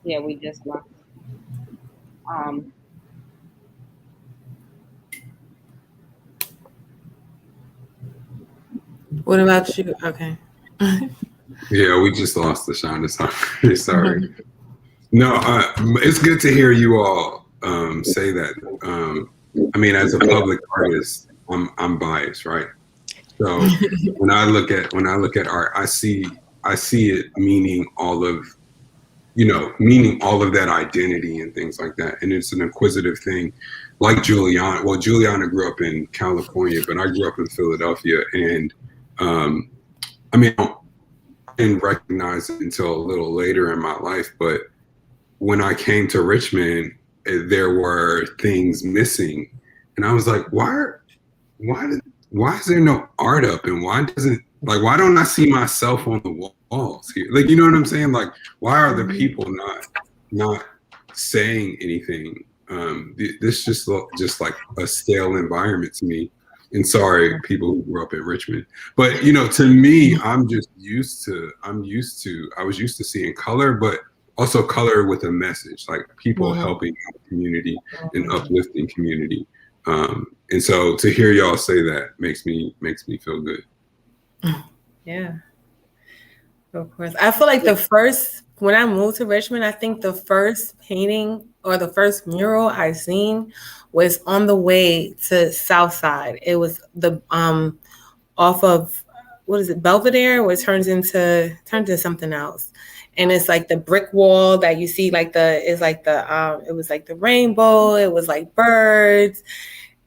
Yeah, we just lost. What about you? Okay. Yeah, we just lost the Shonda. Sorry. No, it's good to hear you all say that. I mean, as a public artist, I'm biased, right? So when I look at art, I see it meaning all of that identity and things like that. And it's an inquisitive thing. Like Julianna. Well, Julianna grew up in California, but I grew up in Philadelphia, and I mean, I didn't recognize it until a little later in my life, but when I came to Richmond, there were things missing, and I was like, why is there no art up, and why don't I see myself on the walls here? Like, you know what I'm saying? Like, why are the people not saying anything? This just like a stale environment to me. And sorry, people who grew up in Richmond, but you know, to me, I was used to seeing color, but also color with a message, like people helping the community and uplifting community. And so to hear y'all say that makes me feel good. Yeah, of course. I feel like when I moved to Richmond, I think the first painting or the first mural I seen was on the way to South Side. It was the off of, what is it, Belvedere, where it turns into something else. And it's like the brick wall that you see, like it was like the rainbow, it was like birds.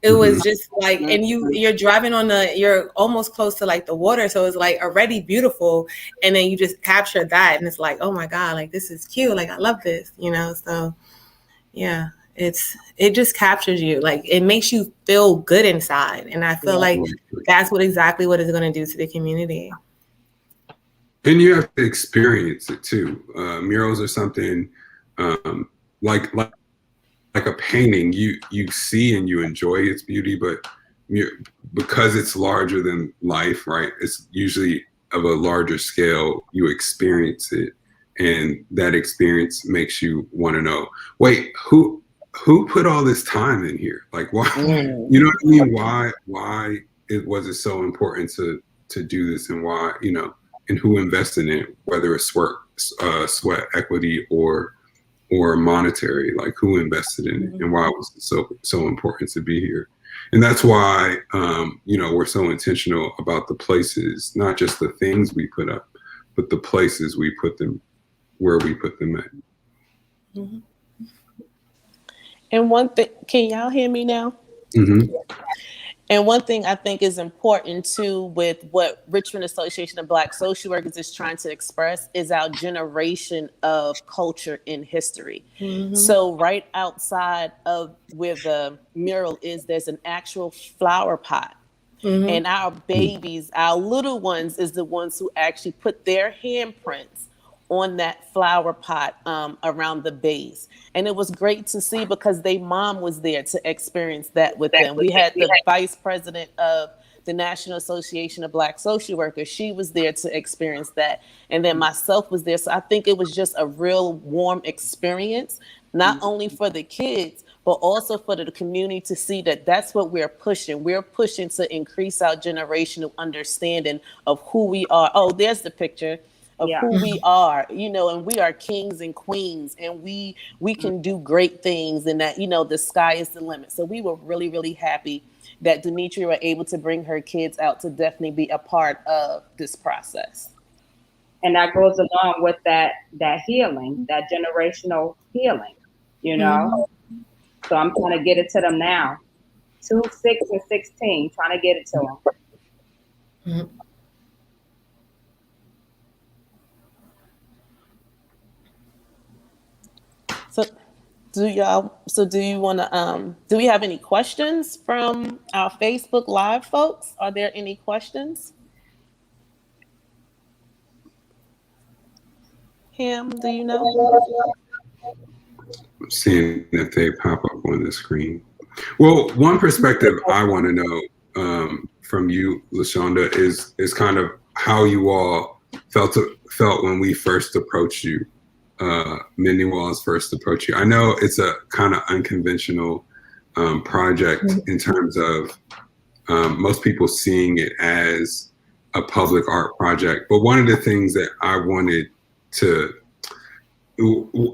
It was just like, and you're driving on you're almost close to like the water. So it's like already beautiful. And then you just capture that. And it's like, oh my God, like this is cute. Like, I love this, So yeah, it just captures you. Like it makes you feel good inside. And I feel like that's exactly what it's going to do to the community. And you have to experience it too. Murals are something like a painting. You see and you enjoy its beauty, but because it's larger than life, right? It's usually of a larger scale. You experience it, and that experience makes you want to know. Wait, who put all this time in here? Like, why? You know what I mean? Why was it so important to do this, and why? And who invested in it, whether it's sweat equity or monetary, like who invested in it, and why was it so important to be here. And that's why we're so intentional about the places, not just the things we put up, but the places we put them, where we put them at. Mm-hmm. And one thing, can y'all hear me now? Mm-hmm. And one thing I think is important too with what Richmond Association of Black Social Workers is trying to express is our generation of culture and history. Mm-hmm. So right outside of where the mural is, there's an actual flower pot. Mm-hmm. And our babies, our little ones, is the ones who actually put their handprints on that flower pot around the base. And it was great to see because their mom was there to experience that with them. We had the vice president of the National Association of Black Social Workers. She was there to experience that. And then myself was there. So I think it was just a real warm experience, not only for the kids, but also for the community to see that that's what we're pushing. We're pushing to increase our generational understanding of who we are. Oh, there's the picture of who we are, and we are kings and queens, and we can do great things, and that, the sky is the limit. So we were really, really happy that Demetria were able to bring her kids out to definitely be a part of this process. And that goes along with that healing, that generational healing, Mm-hmm. So I'm trying to get it to them now. 2, 6, and 16, trying to get it to them. Mm-hmm. Do you want to, do we have any questions from our Facebook Live folks? Are there any questions? Ham, do you know? I'm seeing if they pop up on the screen. Well, one perspective I want to know from you, LaShonda, is kind of how you all felt when we first approached you. Mending Walls first approach you. I know it's a kind of unconventional project in terms of most people seeing it as a public art project. But one of the things that I wanted to,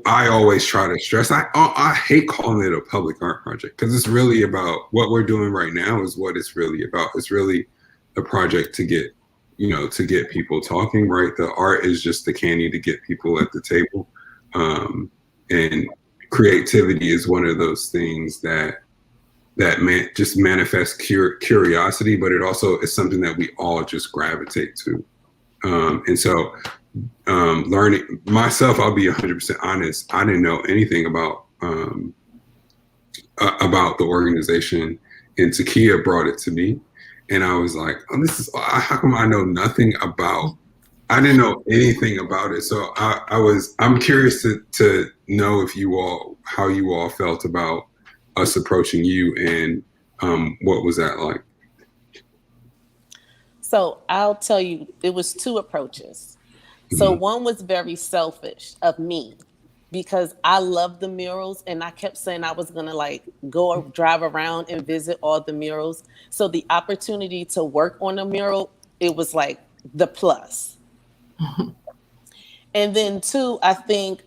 I always try to stress, I hate calling it a public art project because it's really about what we're doing right now is what it's really about. It's really a project to get people talking, right? The art is just the candy to get people at the table. And creativity is one of those things that just manifests curiosity, but it also is something that we all just gravitate to. And so learning myself, I'll be 100% honest, I didn't know anything about the organization, and Takia brought it to me. And I was like, oh, how come I know nothing about, I didn't know anything about it. So I'm curious to know how you all felt about us approaching you, and what was that like? So I'll tell you, it was 2 approaches. So one was very selfish of me because I love the murals, and I kept saying I was gonna go drive around and visit all the murals. So the opportunity to work on a mural, it was like the plus. And then 2, I think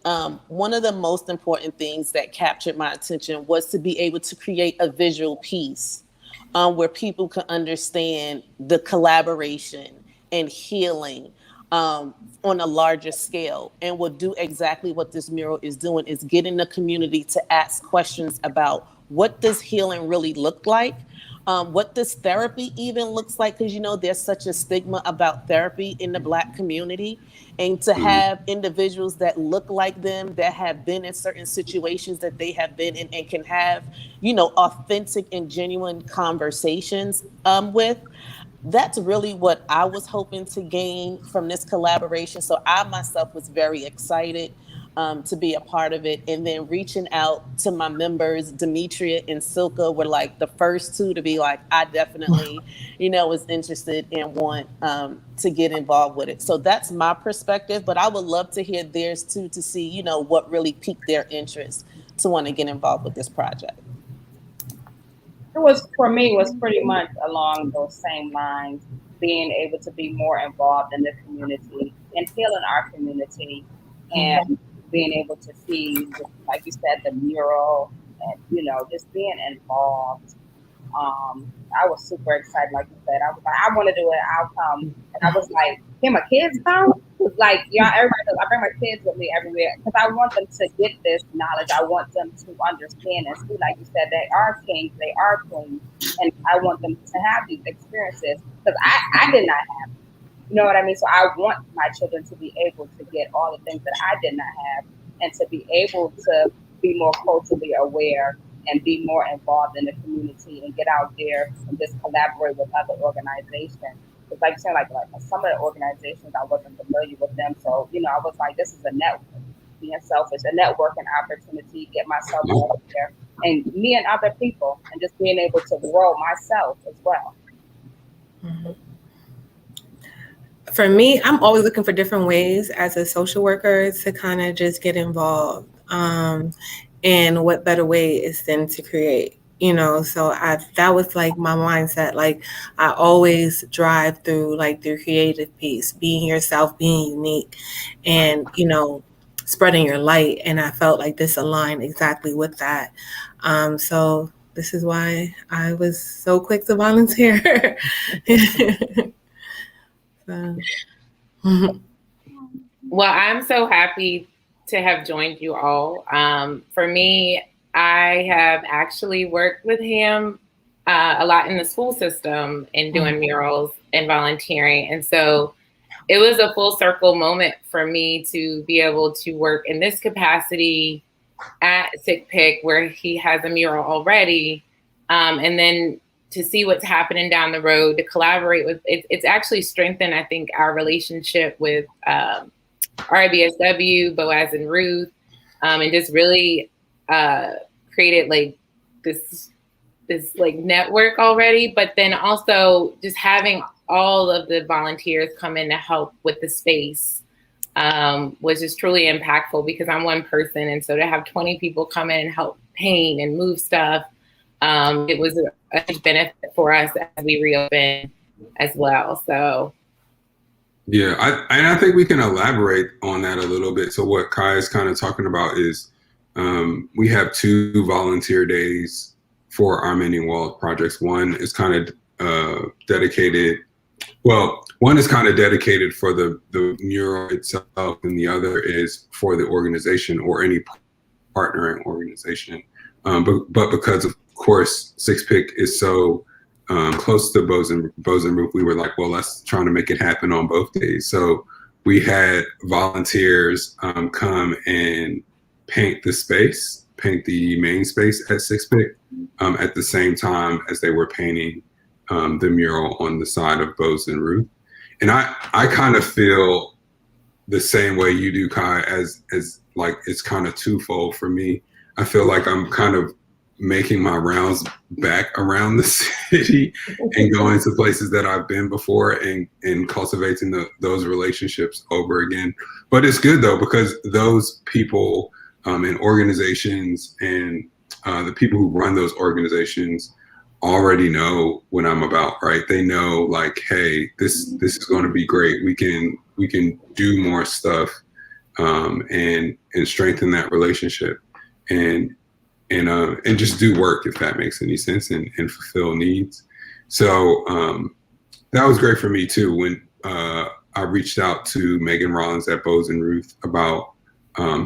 one of the most important things that captured my attention was to be able to create a visual piece where people could understand the collaboration and healing on a larger scale, and will do exactly what this mural is doing, is getting the community to ask questions about what does healing really look like, what this therapy even looks like, because there's such a stigma about therapy in the Black community, and to have individuals that look like them, that have been in certain situations that they have been in, and can have authentic and genuine conversations with. That's really what I was hoping to gain from this collaboration. So I myself was very excited to be a part of it. And then reaching out to my members, Demetria and Silka were like the first two to be like, I definitely, was interested and want to get involved with it. So that's my perspective, but I would love to hear theirs too, to see, what really piqued their interest to want to get involved with this project. For me, it was pretty much along those same lines, being able to be more involved in the community and healing our community, and being able to see, like you said, the mural, and just being involved. I was super excited, like you said. I was like, I want to do it. I'll come. And I was like, can my kids come? Like, everybody knows I bring my kids with me everywhere because I want them to get this knowledge. I want them to understand and see, like you said, they are kings, they are queens, and I want them to have these experiences because I did not have them. You know what I mean? So I want my children to be able to get all the things that I did not have, and to be able to be more culturally aware and be more involved in the community and get out there and just collaborate with other organizations. Because like you said, like some of the organizations, I wasn't familiar with them. So, I was like, this is a network, being selfish, a networking opportunity, get myself out there, and me and other people, and just being able to grow myself as well. Mm-hmm. For me, I'm always looking for different ways as a social worker to kind of just get involved. And what better way is than to create, so that was like my mindset. Like I always drive through creative piece, being yourself, being unique, and, spreading your light. And I felt like this aligned exactly with that. So this is why I was so quick to volunteer. So. Well, I'm so happy to have joined you all. For me, I have actually worked with him a lot in the school system and doing murals and volunteering. And so it was a full circle moment for me to be able to work in this capacity at Sick Pick, where he has a mural already. And then to see what's happening down the road, to collaborate with, it's actually strengthened, I think, our relationship with RIBSW, Boaz and Ruth, and just really created like this network already. But then also just having all of the volunteers come in to help with the space was just truly impactful, because I'm one person, and so to have 20 people come in and help paint and move stuff, it was a huge benefit for us as we reopen as well. So. Yeah, I think we can elaborate on that a little bit. So what Kai is kind of talking about is we have 2 volunteer days for our Mending Walls projects. One is kind of dedicated, one is kind of dedicated for the mural itself, and the other is for the organization or any partnering organization. But because of course Six Pick is so close to Bows and Roof, we were like, well, let's try to make it happen on both days. So we had volunteers come and paint the main space at Six Pick at the same time as they were painting the mural on the side of Bows and Roof. And I kind of feel the same way you do, Kai, as like it's kind of twofold for me. I feel like I'm kind of making my rounds back around the city and going to places that I've been before and cultivating those relationships over again. But it's good though, because those people and organizations and the people who run those organizations already know what I'm about, right? They know like, hey, this is going to be great. We can do more stuff and strengthen that relationship and just do work, if that makes any sense, and fulfill needs. So that was great for me too. When I reached out to Megan Rollins at Bows and Ruth about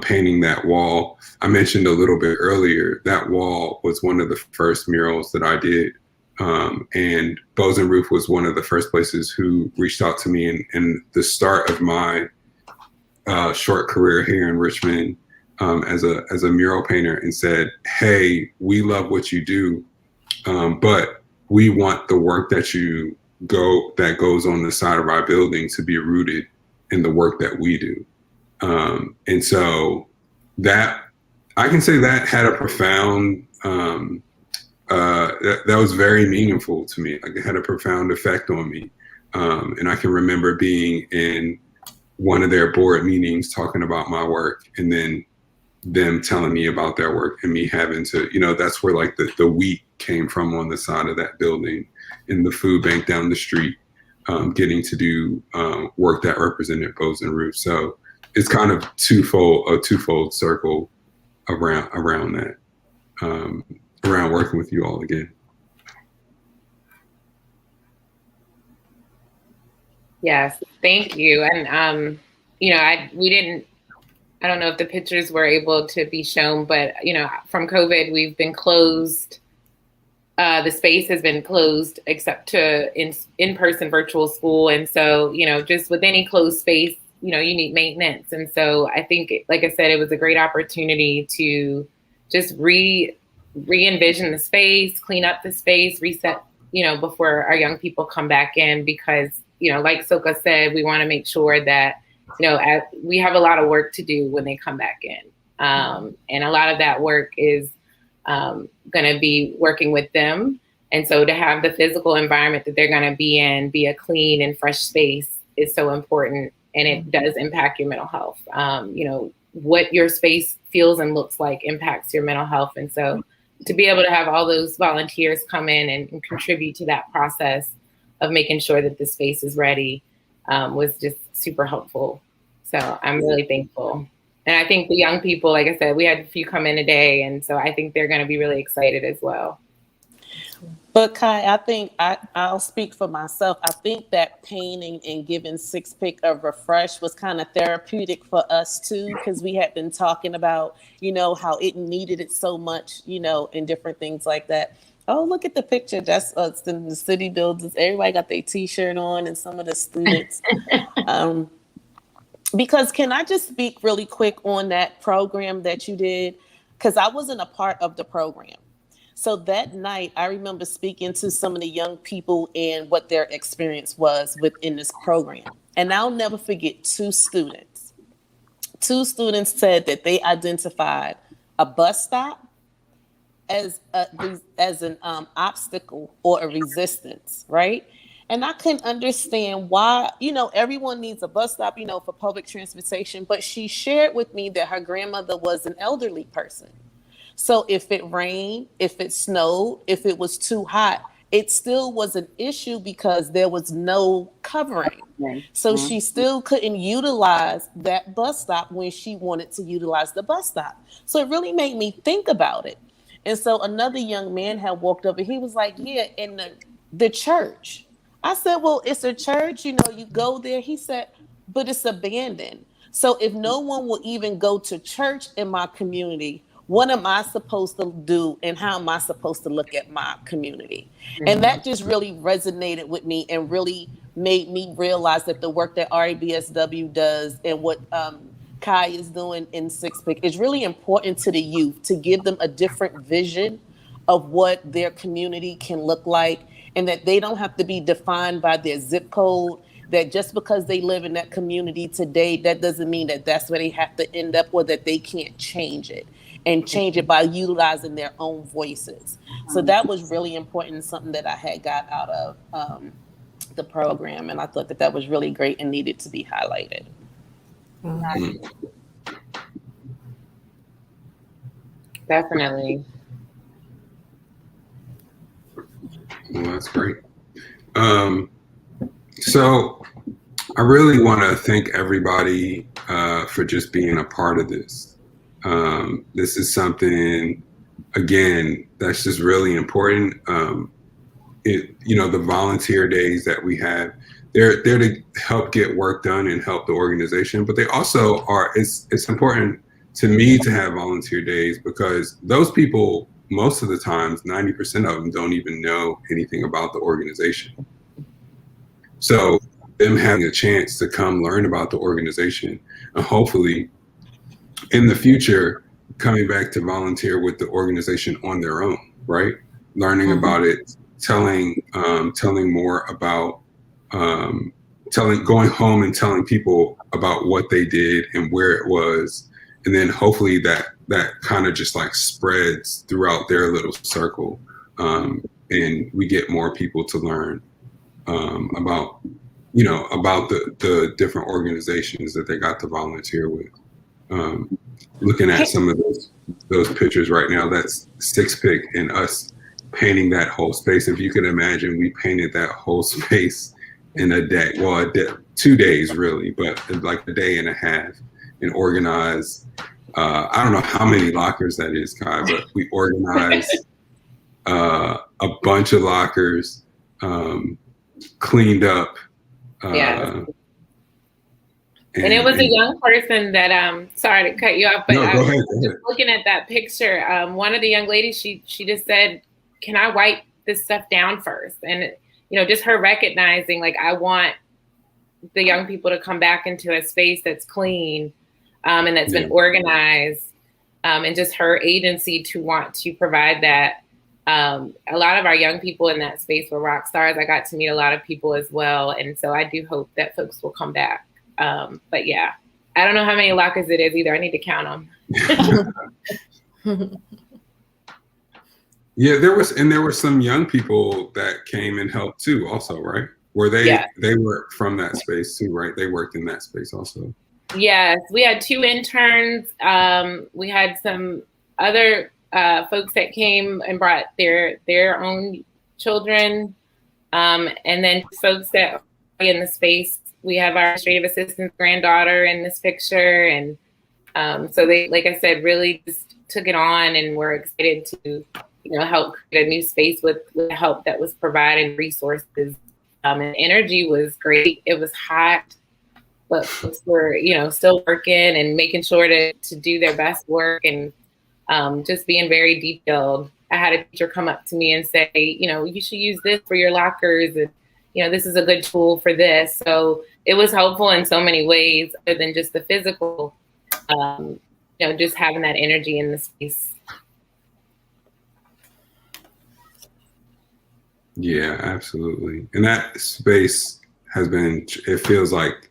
painting that wall. I mentioned a little bit earlier, that wall was one of the first murals that I did And Bows and Roof was one of the first places who reached out to me in the start of my short career here in Richmond as a mural painter, and said, hey, we love what you do, but we want the work that goes on the side of our building to be rooted in the work that we do. And so that, I can say that had a profound, that was very meaningful to me. Like, it had a profound effect on me. And I can remember being in one of their board meetings talking about my work, and then them telling me about their work, and me having to, that's where like the wheat came from on the side of that building, in the food bank down the street, getting to do work that represented Bows and Roofs. So it's kind of a twofold circle around that, around working with you all again. Yes, thank you. And I don't know if the pictures were able to be shown, but from COVID, we've been closed. The space has been closed except to in-person virtual school. And so, just with any closed space, you need maintenance. And so I think, like I said, it was a great opportunity to just re-envision the space, clean up the space, reset, before our young people come back in, because, like Soka said, we want to make sure that, we have a lot of work to do when they come back in. And a lot of that work is going to be working with them. And so to have the physical environment that they're going to be in be a clean and fresh space is so important. And it does impact your mental health. What your space feels and looks like impacts your mental health. And so to be able to have all those volunteers come in and contribute to that process of making sure that the space is ready was just super helpful. So I'm really thankful. And I think the young people, like I said, we had a few come in today. And so I think they're going to be really excited as well. But Kai, I think I'll speak for myself. I think that painting and giving Six Pick a refresh was kind of therapeutic for us too, because we had been talking about, how it needed it so much, and different things like that. Oh, look at the picture. That's us in the city buildings. Everybody got their T-shirt on, and some of the students. Because can I just speak really quick on that program that you did? Because I wasn't a part of the program. So that night, I remember speaking to some of the young people and what their experience was within this program. And I'll never forget two students. Two students said that they identified a bus stop as an obstacle or a resistance, right? And I couldn't understand why, everyone needs a bus stop, for public transportation. But she shared with me that her grandmother was an elderly person. So if it rained, if it snowed, if it was too hot, it still was an issue because there was no covering. So she still couldn't utilize that bus stop when she wanted to utilize the bus stop. So it really made me think about it. And so another young man had walked up and he was like, yeah, in the church. I said, well, it's a church, you go there. He said, but it's abandoned. So if no one will even go to church in my community, what am I supposed to do and how am I supposed to look at my community? Mm-hmm. And that just really resonated with me and really made me realize that the work that RABSW does and what Kai is doing in Six Pick is really important to the youth, to give them a different vision of what their community can look like, and that they don't have to be defined by their zip code, that just because they live in that community today, that doesn't mean that that's where they have to end up or that they can't change it. And change it by utilizing their own voices. So that was really important, something that I had got out of the program. And I thought that was really great and needed to be highlighted. Mm-hmm. Definitely. Well, that's great. So I really want to thank everybody for just being a part of this. This is something, again, that's just really important. The volunteer days that we have, they're to help get work done and help the organization, but they also are, it's important to me to have volunteer days because those people most of the times, 90% of them don't even know anything about the organization. So them having a chance to come learn about the organization, and hopefully in the future, coming back to volunteer with the organization on their own, right? Learning about it, telling more about, going home and telling people about what they did and where it was. And then hopefully that kind of just like spreads throughout their little circle. And we get more people to learn about, about the different organizations that they got to volunteer with. Looking at some of those pictures right now, that's Six Pick and us painting that whole space. If you could imagine, we painted that whole space in a day. Well, 2 days really, but like a day and a half, and organized. I don't know how many lockers that is, Kai, but we organized a bunch of lockers, cleaned up. Yeah. And it was a young person that, sorry to cut you off, but no, go ahead. Just looking at that picture, one of the young ladies, she just said, can I wipe this stuff down first? And, just her recognizing, like, I want the young people to come back into a space that's clean and that's been organized, and just her agency to want to provide that. A lot of our young people in that space were rock stars. I got to meet a lot of people as well. And so I do hope that folks will come back. But yeah, I don't know how many lockers it is either. I need to count them. Yeah, there were some young people that came and helped too also, right? Were they were from that space too, right? They worked in that space also. Yes, we had 2 interns. We had some other folks that came and brought their own children. And then folks that are in the space. We have our administrative assistant's granddaughter in this picture. And so they, like I said, really just took it on and were excited to, help create a new space with the help that was provided, resources. And energy was great. It was hot, but folks were, still working and making sure to do their best work and just being very detailed. I had a teacher come up to me and say, you should use this for your lockers. And, this is a good tool for this. So it was helpful in so many ways other than just the physical, just having that energy in the space. Yeah, absolutely. And that space it feels like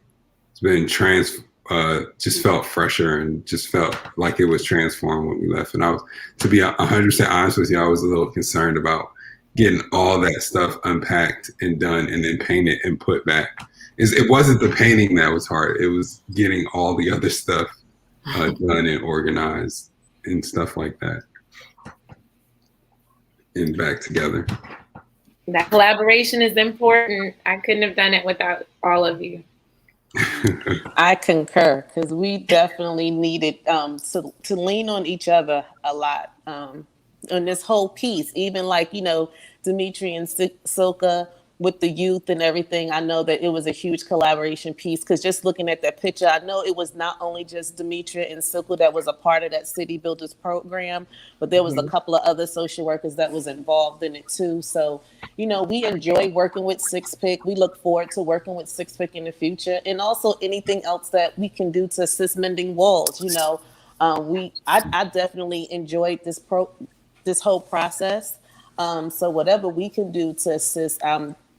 it's been just felt fresher and just felt like it was transformed when we left. And to be 100% honest with you, I was a little concerned about getting all that stuff unpacked and done and then painted and put back. It wasn't the painting that was hard. It was getting all the other stuff done and organized and stuff like that and back together. That collaboration is important. I couldn't have done it without all of you. I concur, because we definitely needed to lean on each other a lot on this whole piece. Even like, Dimitri and Silka with the youth and everything. I know that it was a huge collaboration piece, because just looking at that picture, I know it was not only just Dimitri and Silka that was a part of that City Builders program, but there was a couple of other social workers that was involved in it too. So, we enjoy working with Six Pick. We look forward to working with Six Pick in the future, and also anything else that we can do to assist Mending Walls. I definitely enjoyed this whole process. So whatever we can do to assist,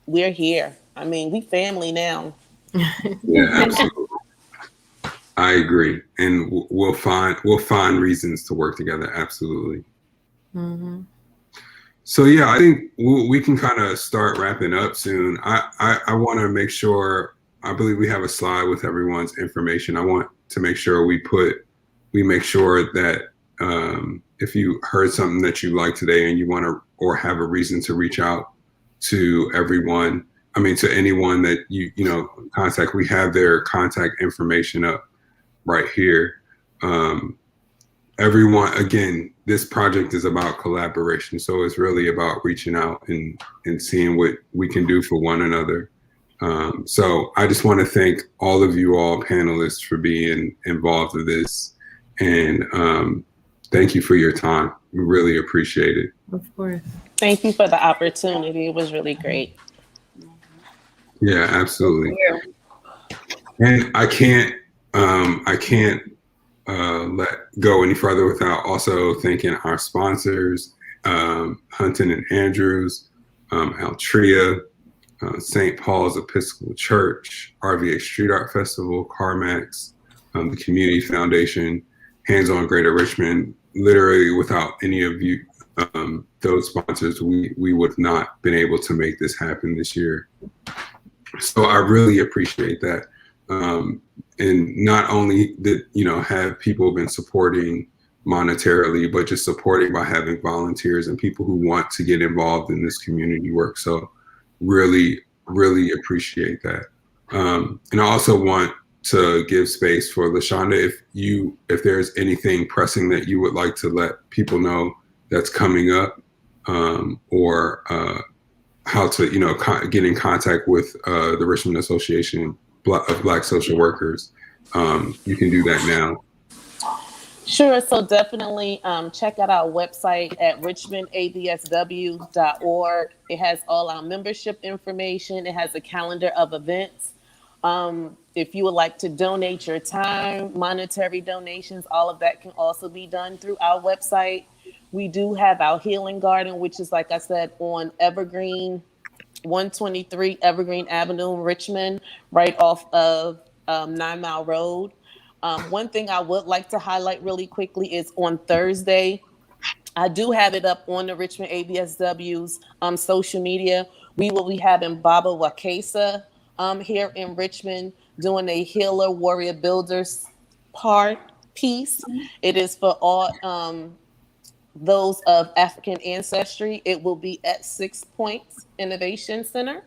we're here. I mean, we family now. Yeah, absolutely. I agree, and we'll find reasons to work together. Absolutely. Mm-hmm. So yeah, I think we can kind of start wrapping up soon. I want to make sure. I believe we have a slide with everyone's information. I want to make sure we make sure that if you heard something that you like today and you want to or have a reason to reach out to everyone, to anyone that you contact, we have their contact information up right here. Everyone, again, this project is about collaboration. So it's really about reaching out and seeing what we can do for one another. So I just want to thank all of you all panelists for being involved with this. And thank you for your time. We really appreciate it. Of course. Thank you for the opportunity. It was really great. Yeah, absolutely. Yeah. And I can't let go any further without also thanking our sponsors, Hunton and Andrews, Altria, St. Paul's Episcopal Church, RVA Street Art Festival, CarMax, the Community Foundation, Hands on Greater Richmond. Literally, without any of you, those sponsors, we would have not been able to make this happen this year. So I really appreciate that. And not only that, have people been supporting monetarily, but just supporting by having volunteers and people who want to get involved in this community work. So really, really appreciate that. And I also want to give space for LaShonda, if there's anything pressing that you would like to let people know that's coming up, or how to, get in contact with the Richmond Association of Black Social Workers. You can do that now. Sure. So definitely check out our website at richmondadsw.org. It has all our membership information. It has a calendar of events. If you would like to donate your time, monetary donations, all of that can also be done through our website. We do have our healing garden, which is, like I said, on Evergreen, 123 Evergreen Avenue, Richmond, right off of 9 Mile Road. One thing I would like to highlight really quickly is on Thursday, I do have it up on the Richmond ABSW's social media. We will be having Baba Wakesa here in Richmond doing a Healer Warrior Builders piece. It is for all those of African ancestry. It will be at 6 Points Innovation Center.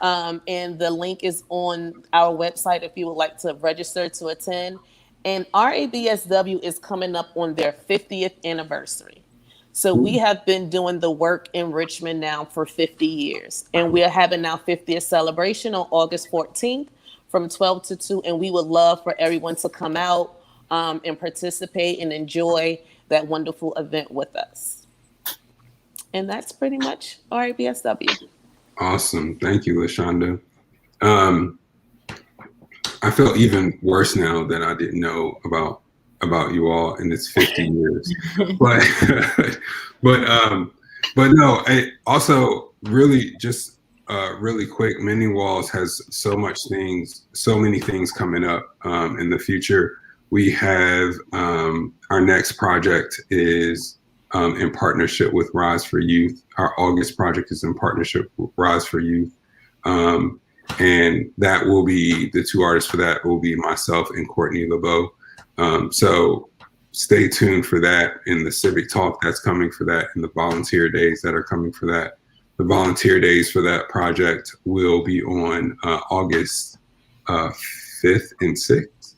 And the link is on our website if you would like to register to attend. And RABSW is coming up on their 50th anniversary. So we have been doing the work in Richmond now for 50 years. And we are having our 50th celebration on August 14th from 12 to 2. And we would love for everyone to come out and participate and enjoy that wonderful event with us. And that's pretty much RABSW. Awesome. Thank you, LaShonda. I feel even worse now that I didn't know about you all, and it's 50 years. but no, I also really just really quick, Mending Walls has so many things coming up in the future. We have our next project is in partnership with Rise for Youth. Our August project is in partnership with Rise for Youth. And that will be, the two artists for that will be myself and Courtney LeBeau. So stay tuned for that, and the civic talk that's coming for that, and the volunteer days that are coming for that. The volunteer days for that project will be on August 5th and 6th.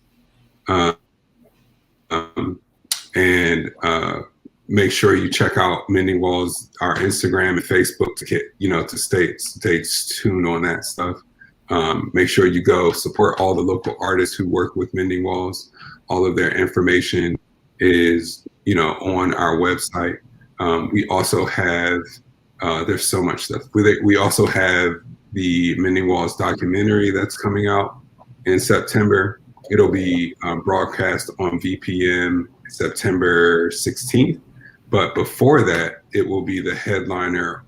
And make sure you check out Mending Walls, our Instagram and Facebook to get, to stay tuned on that stuff. Make sure you go support all the local artists who work with Mending Walls. All of their information is, on our website. We also have, there's so much stuff. We also have the Mending Walls documentary that's coming out in September. It'll be broadcast on VPM September 16th. But before that, it will be the headliner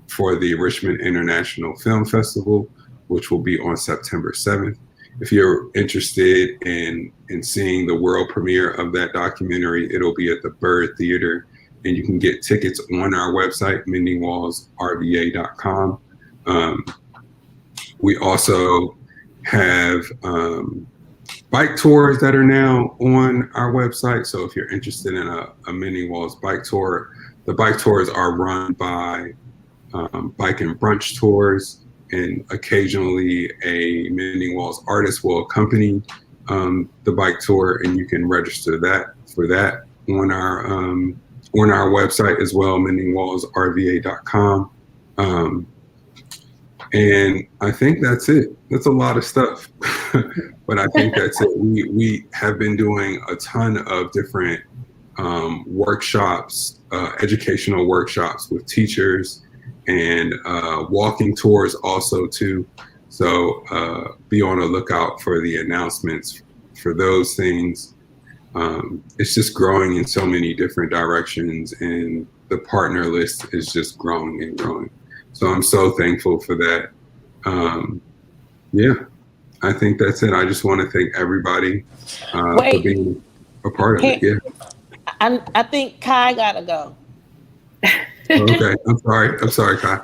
for the Richmond International Film Festival, which will be on September 7th. If you're interested in seeing the world premiere of that documentary, it'll be at the Bird Theater, and you can get tickets on our website, mendingwallsrva.com. We also have bike tours that are now on our website. So if you're interested in a Mending Walls bike tour, the bike tours are run by Bike and Brunch Tours, and occasionally a Mending Walls artist will accompany the bike tour, and you can register for that on our website as well, mendingwallsrva.com. And I think that's it. That's a lot of stuff, but I think that's it. We have been doing a ton of different workshops, educational workshops with teachers, and walking tours also too. So be on the lookout for the announcements for those things. It's just growing in so many different directions, and the partner list is just growing and growing. So I'm so thankful for that. Yeah, I think that's it. I just want to thank everybody for Wait, being a part of it. Yeah. I think Kai gotta go. Okay. I'm sorry, Kai.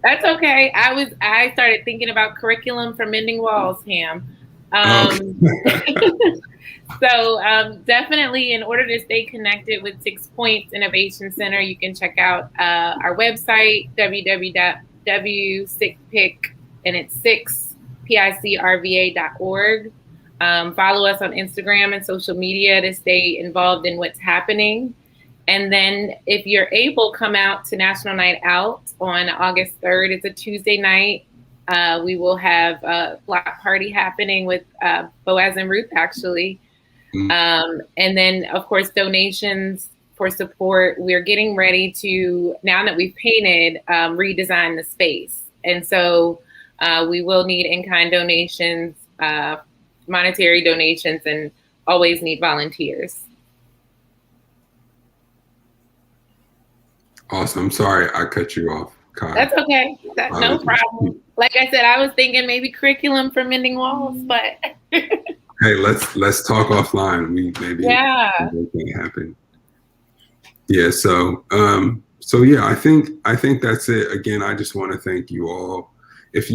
That's okay. I started thinking about curriculum for Mending Walls, Ham. Okay. So definitely, in order to stay connected with 6 Points Innovation Center, you can check out our website, www.6pic, and it's 6picrva.org. Follow us on Instagram and social media to stay involved in what's happening. And then if you're able, come out to National Night Out on August 3rd. It's a Tuesday night. We will have a block party happening with Boaz and Ruth, actually. And then, of course, donations for support. We're getting ready to, now that we've painted, redesign the space. And so we will need in-kind donations, monetary donations, and always need volunteers. Awesome. I'm sorry I cut you off, Kai. That's okay. No problem. Like I said, I was thinking maybe curriculum for Mending Walls, but hey, let's talk offline. We maybe make that happen. Yeah. So yeah, I think that's it. Again, I just want to thank you all. If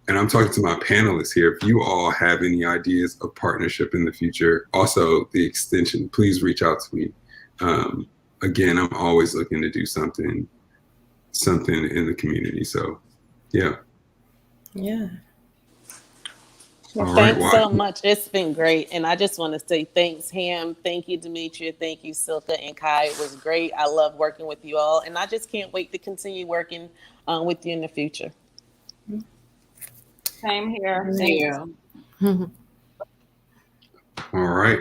and I'm talking to my panelists here, if you all have any ideas of partnership in the future, also the extension, please reach out to me. Again, I'm always looking to do something in the community. So, yeah. Yeah. Well, thanks so much. It's been great. And I just want to say thanks, Ham. Thank you, Demetria. Thank you, Silka and Kai. It was great. I love working with you all. And I just can't wait to continue working with you in the future. Same here. Thank you. All right.